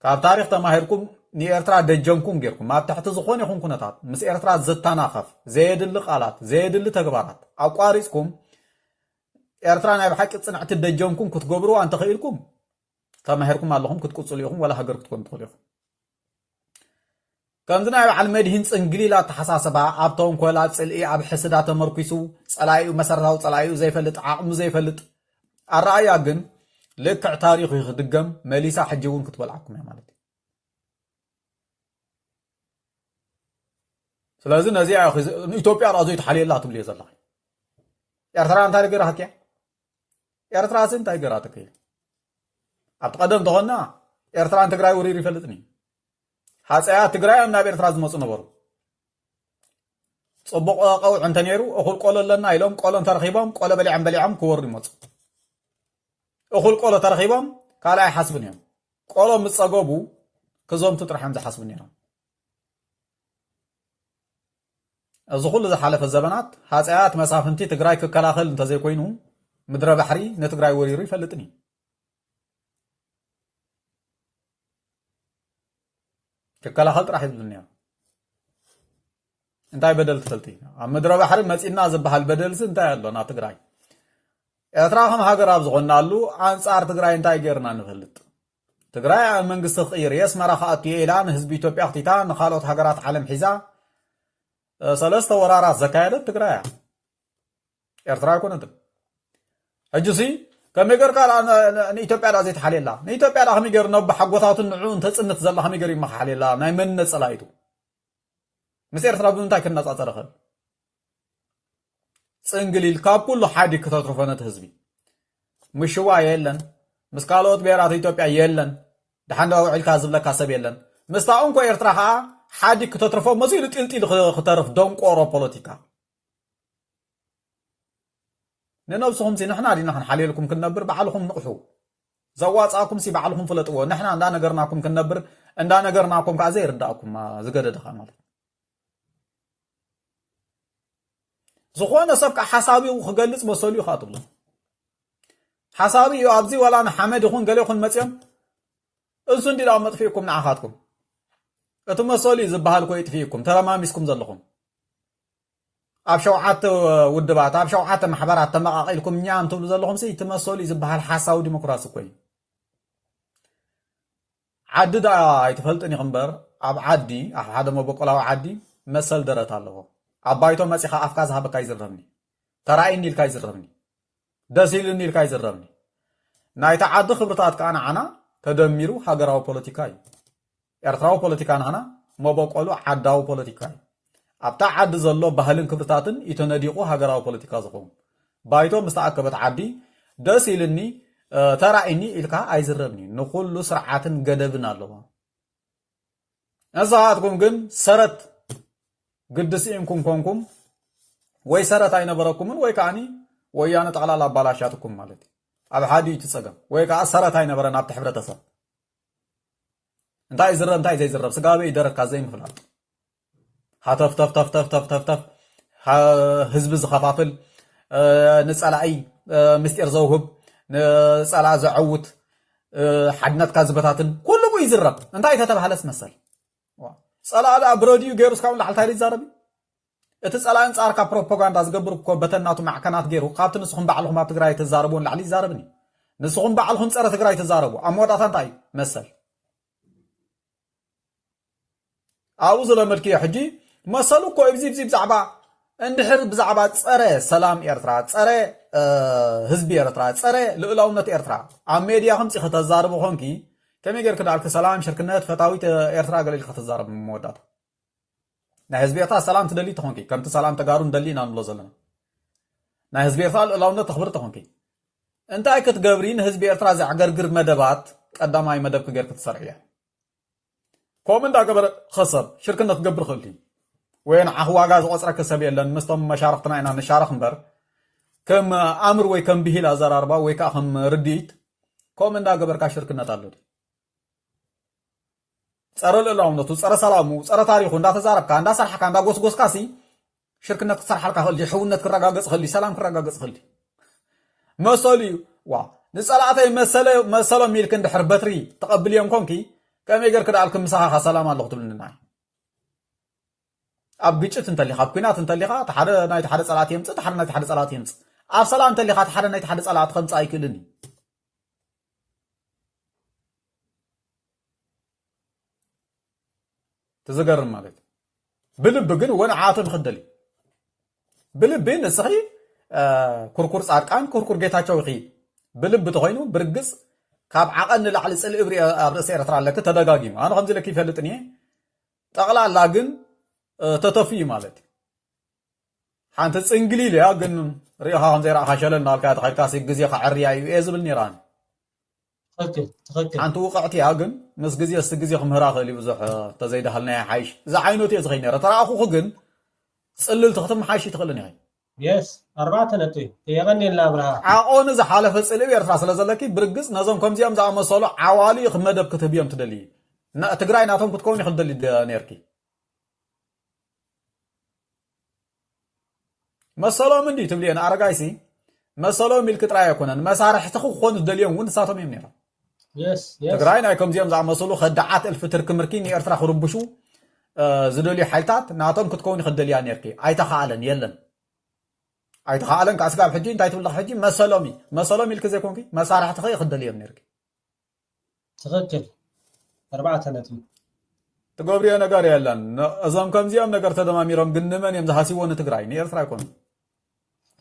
S8: ካብ ታሪክ ተማሂርኩም ንኤርትራ ደጀንኩም ጌርኩም ኣብ ታሕቲ ዝኾነ ይኹን ኩነታት ምስ ኤርትራ ዝተናኸፍ ዘየድሊ ቃላት ዘየድሊ ተግባራት ኣቋሪፅኩም ኤርትራ ናይ ብሓቂ ጽንዕቲ ደጀምኩም ክትገብሩ አንተ ኸኢልኩም ተማሂርኩም ኣለኹም ክትቁጽሉ ኢኹም ወላ ሃገር ክትኮኑ ትኽእሉ ኢኹም ከምዚ ናይ በዓል መድህን ጽንግሊላ ተሓሳሰባ ኣብ ተንኮላ ጽልኢ ኣብ ሕስዳ ተመርኪሱ ጸላኢኡ መሰረታዊ ጸላኢኡ ዘይፈልጥ ዓቕሙ ዘይፈልጥ ኣረኣያ ግን ልክዕ ታሪኹ ይኽድገም መሊሳ ሕጂ እውን ክትበልዓኩም እያ ማለት እዩ ስለዚ ነዚኣ ኢትዮጵያ ራሱ ይተሓልየላ ትብል እየ ዘለኻ ኤርትራ እንታይ ገይራ ሃትያ ኤርትራ እንታይ ገይራ ተከይል ኣብቲ ቀደም ተኾና ኤርትራን ትግራይ ወሪር ይፈልጥኒ ሃፀያት ትግራይ ናብ ኤርትራ ዝመፁ ነበሩ ጽቡቕ ቀውዕ እንተ ነይሩ እኹል ቆሎ ኣለና ኢሎም ቆሎን ተረኺቦም ቆሎ በሊዖም ክወሩ ይመፁ እኹል ቆሎ ተረኺቦም ካልኣይ ሓስብን እዮም ቆሎ ምስ ፀገቡ ክዞምቱ ጥራሕዮም ዝሓስቡ ነይሮም እዚ ኩሉ ዝሓለፈ ዘበናት ሃፀያት መሳፍንቲ ትግራይ ክከላኸል እንተዘይኮይኑ ምድረ ባሕሪ ንትግራይ ወሪሩ ይፈልጥኒ ክከላኸል ጥራሕ ይብሉ ነይሩ እንታይ በደል ትፈልቲ ኣብ ምድረ ባሕሪ መፂና ዝበሃል በደልሲ እንታይ ኣሎ ናብ ትግራይ ኤርትራ ከም ሃገር ኣብ ዝኾናሉ ኣንጻር ትግራይ እንታይ ጌርና ንፈልጥ ትግራይ ኣብ መንግስቲ ክቕይር የስመራ ከኣትዮ ኢላ ንህዝቢ ኢትዮጵያ ክቲታ ንኻልኦት ሃገራት ዓለም ሒዛ ሰለስተ ወራራት ዘካየደት ትግራይ ኤርትራ ኣይኮነትን ሕጂሲ ከመይ ጌርካ ንኢትዮጵያ ዳ ዘይተሓልየላ ንኢትዮጵያ ዳ ከመይ ጌር ነብ ሓጎታቱን ንዑ እንተፅንት ዘላ ከመይ ጌር ይመሓልየላ ናይ መንነት ጸላኢቱ ምስ ኤርትራ ብምንታይ ክነፃፀር ይኽእል ጽንግሊል ካብ ኩሉ ሓዲ ክተትርፎ ነቲ ህዝቢ ምሽዋ የለን ምስ ካልኦት ብሔራት ኢትዮጵያ የለን ድሓንዳ ውዒልካ ዝብለካ ሰብ የለን ምስታ እንኳ ኤርትራ ከዓ ሓዲ ክተትርፎ መሲሉ ጢልጢል ክተርፍ ደንቆሮ ፖለቲካ ንነብስኹም ሲ ንሕና ዲና ክንሓልየልኩም ክንነብር ባዕልኹም ንቕሑ ዘዋፃእኩም ሲ ባዕልኹም ፍለጥዎ ንሕና እንዳ ነገርናኩም ክንነብር እንዳ ነገርናኩም ከዓ ዘይርዳእኩም ዝገደድኻ ማለት ዝኾነ ሰብ ከዓ ሓሳቢኡ ክገልጽ መሰሉ ኢኻ ትብሎ ሓሳቢኡ ኣብዚ ወላ ንሓመድ ይኹን ገለ ይኹን መፅኦም እሱ እንዲ ዳ መጥፊእኩም ንዓኻትኩም እቲ መሰሉ ዝበሃል ኮ ይጥፊእኩም ተረማሚስኩም ዘለኹም ኣብ ሸውዓተ ውድባት ኣብ ሸውዓተ ማሕበራት ተመቃቂልኩም እኛ እንትብሉ ዘለኹም ሲ እቲ መሰሉ ዝበሃል ሓሳዊ ዲሞክራሲ ኮይ ዓዲ ዳ ኣይትፈልጥን ኢኹም እምበር ኣብ ዓዲ ኣብ ሓደ መበቆላዊ ዓዲ መሰል ደረት ኣለዎ ኣብ ባይቶ መፂኻ ኣፍካ ዝሃበካ ይዝረብኒ ተራእይኒ ኢልካ ይዝረብኒ ደስ ኢሉኒ ኢልካ ይዝረብኒ ናይቲ ዓዲ ክብርታት ከዓ ንዓና ተደሚሩ ሃገራዊ ፖለቲካ እዩ ኤርትራዊ ፖለቲካ ንዓና መበቆሉ ዓዳዊ ፖለቲካ እዩ ኣብታ ዓዲ ዘሎ ባህልን ክብርታትን ይተነዲቑ ሃገራዊ ፖለቲካ ዝኸውን ባይቶ ምስ ተኣከበት ዓዲ ደስ ኢልኒ ተራእይኒ ኢልካ ኣይዝረብኒ ንኩሉ ስርዓትን ገደብን ኣለዎ ንስኻትኩም ግን ሰረት ቅድስ ኢንኩም ኮንኩም ወይ ሰረት ኣይነበረኩምን ወይ ከዓኒ ወያነ ጠቕላላ ኣባላሻትኩም ማለት እዩ ኣብ ሓደ እዩ ትፀገም ወይ ከዓ ሰረት ኣይነበረን ኣብቲ ሕብረተሰብ እንታይ ይዝረብ እንታይ ዘይዝረብ ስጋበይ ይደረካ ዘይምፍላጥ ሃተፍተፍተፍተፍተፍተፍ ህዝቢ ዝኸፋፍል ንፀላኢ ምስጢር ዘውህብ ንፀላእ ዘዐውት ሓድነትካ ዝበታትን ኩሉ ይዝረብ እንታይ ተተባሃለስ መሰል ጸላላ ብረዲዩ ገይሩ እስካሁን ላዕልታይ ይዛረብ እቲ ጸላእን ጻርካ ፕሮፓጋንዳ ዝገብር እኮ በተናቱ ማዕከናት ገይሩ ካብቲ ንስኹም ባዕልኹም ኣብ ትግራይ ትዛረቡን ላዕሊ ይዛረብኒ ንስኹም ባዕልኹም ፀረ ትግራይ ትዛረቡ ኣብ መወዳእታ እንታይ መሰል ኣብኡ ዝለመድክዮ ሕጂ መሰሉ እኮ ብዚ ብዛዕባ እንድሕር ብዛዕባ ፀረ ሰላም ኤርትራ ፀረ ህዝቢ ኤርትራ ፀረ ልእላውነት ኤርትራ ኣብ ሜድያ ከምፂ ከተዛረቡ ኮንኪ كمي غير كدالك سلام شركنات فتاويت إيرترا قليل ختزارب مودات نا حزب إيرترا سلام تدلي تخونكي كمت سلام تقارون دلي نان لوزلنا نا حزب إيرترا لونا تخبر تخونكي انت اي كتقبرين حزب إيرترا زي عقرقر مدبات قدام اي مدب كغير كتسرعيه كومن دا قبر خصب شركنات تقبر خلتي وين عهواغا زوصرا كسب يلن مستم مشارقتنا انا نشارخ نبر كم امر وي كم بهيل ازار 40 وي كاخم رديت كومن دا قبر كا شركنات አሉት ፀረ ለላውነቱ ፀረ ሰላሙ ፀረ ታሪኹ እንዳተዛረብካ እንዳሰርሐካ እንዳጎስጎስካሲ ሽርክነት ክሰርሐልካ ኸልዲ ሕውነት ክረጋገጽ ኸልዲ ሰላም ክረጋገጽ ኸልዲ መሰሉ ዋ ንጸላእተይ መሰሎ ሚልክ እንድሕር በትሪ ተቐብልዮም ኮንኪ ከመይ ጌርክ ዳልክ ምሳኻ ሰላም ኣለኹ ትብልንና ኣብ ግጭት እንተሊኻ ኣብ ኩናት እንተሊኻ ሓደ ናይቲ ሓደ ጸላእት የምጽእ ሓደ ናይቲ ሓደ ጸላእት የምጽእ ኣብ ሰላም ተሊኻ ሓደ ናይቲ ሓደ ጸላእት ከምጻ ኣይክእልን تزجرن مالت بلب جن وانا عاطم خدلي بلب بين الصحي كركور صارقان كركور جيتاچو خي بلب تخينو برغص كاب عقن لعل صل ابري ابرس يرترا لك تدغاغيم انا خمز لك يفلطني طقلالا جن تتفي مالت حانت صنجليل يا جن ريها خمزيرا خشلن نالكا تخيكاسي غزي خعريا يزبل نيران
S2: تخكل
S8: أنت وقعتي هاجن مس جزية استجزية خمرة خلي بزح تزايد حلنا حايش زعينو تيزغينا ترى أخو خجن تسأل تختم حايش تخلني هاي
S2: يس 4 نتوي يغني لا برها
S8: عون إذا حالة فسألي بيرفع سلزلكي برجس نظام كم زيام زعم صالح عوالي خمدة بكتبيهم تدلي تقرأي ناتهم كتكون يخدلي نيركي مسألة من دي تبلي أنا أرجعيسي مسألة ملك تراي يكونن مسارح تخو خون تدليهم وين ساتهم يمنيرا
S2: يس
S8: تقرأينا كم زيام زعم صالح خدعات الفتر كمركين يرفع خربشو زدولي حالتات ناتهم كتكون يخدلي نيركي أي تخالن يلن أي تخالن كأسقاب حجين تايتو الله حجين مسألة ملك زي كونكي مسارح تخي يخدلي يمنيركي
S2: تغكل 4 نتوي
S8: تقبري أنا قاري يلن أزام كم زيام نقر تدماميرهم قنمان يمزحاسي وانا تقرأي نيرفع يكون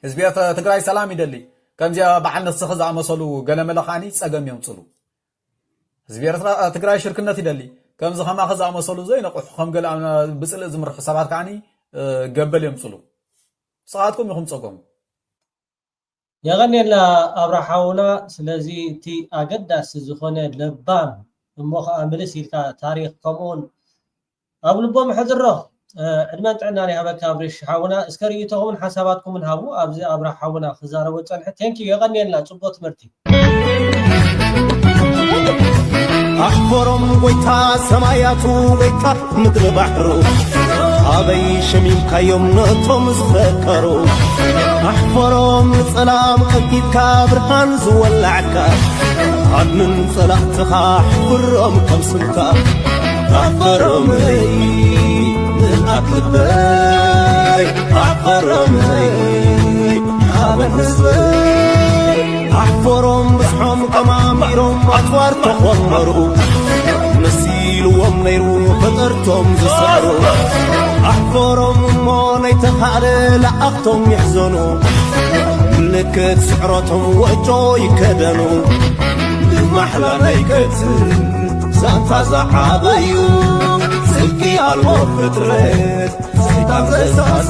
S8: حزبيات تقرأي سلامي دلي كان زي بعنا السخز عم صلوا قال ملخاني سقم يوم صلوا حزبيات تقرأي شركنا تدلي كان زي خما خز عم صلوا زي نقول خم قال أنا بسأل زمر حسابات كاني قبل يوم صلوا صعدكم يخم صقم
S2: يغني لا أبرحونا سلازي تي أجدس زخونة لبام مخ أملس يلك تاريخ كمون أبو لبام حذره عندما تعنا لها بكابريش حاونا اسكريتهم حساباتكم من هابو أبزي أبرح حاونا خزارة وتسان حتى ينكي يغني لنا صبوت مرتي
S1: أحفرم ويتا سماياتو ويتا مدر بحرو أبي شميم كيوم نطم زفكرو أحفرم سلام أكيد كابرهان زولعكا عدن صلاحتها أحفرم كم سلكا أحفرم لي أكبر أحفرم لي أبن حزبي أحفرم بسحم كماميرم أطوار تخمرو نسيل ومنيرو فطرتم زسرو أحفرم موني تخالي لأختم يحزنو لكت سحرتهم وجو يكدنو المحلى نيكت سانتا زعابيو سلكي على الوفطرت سيطان زي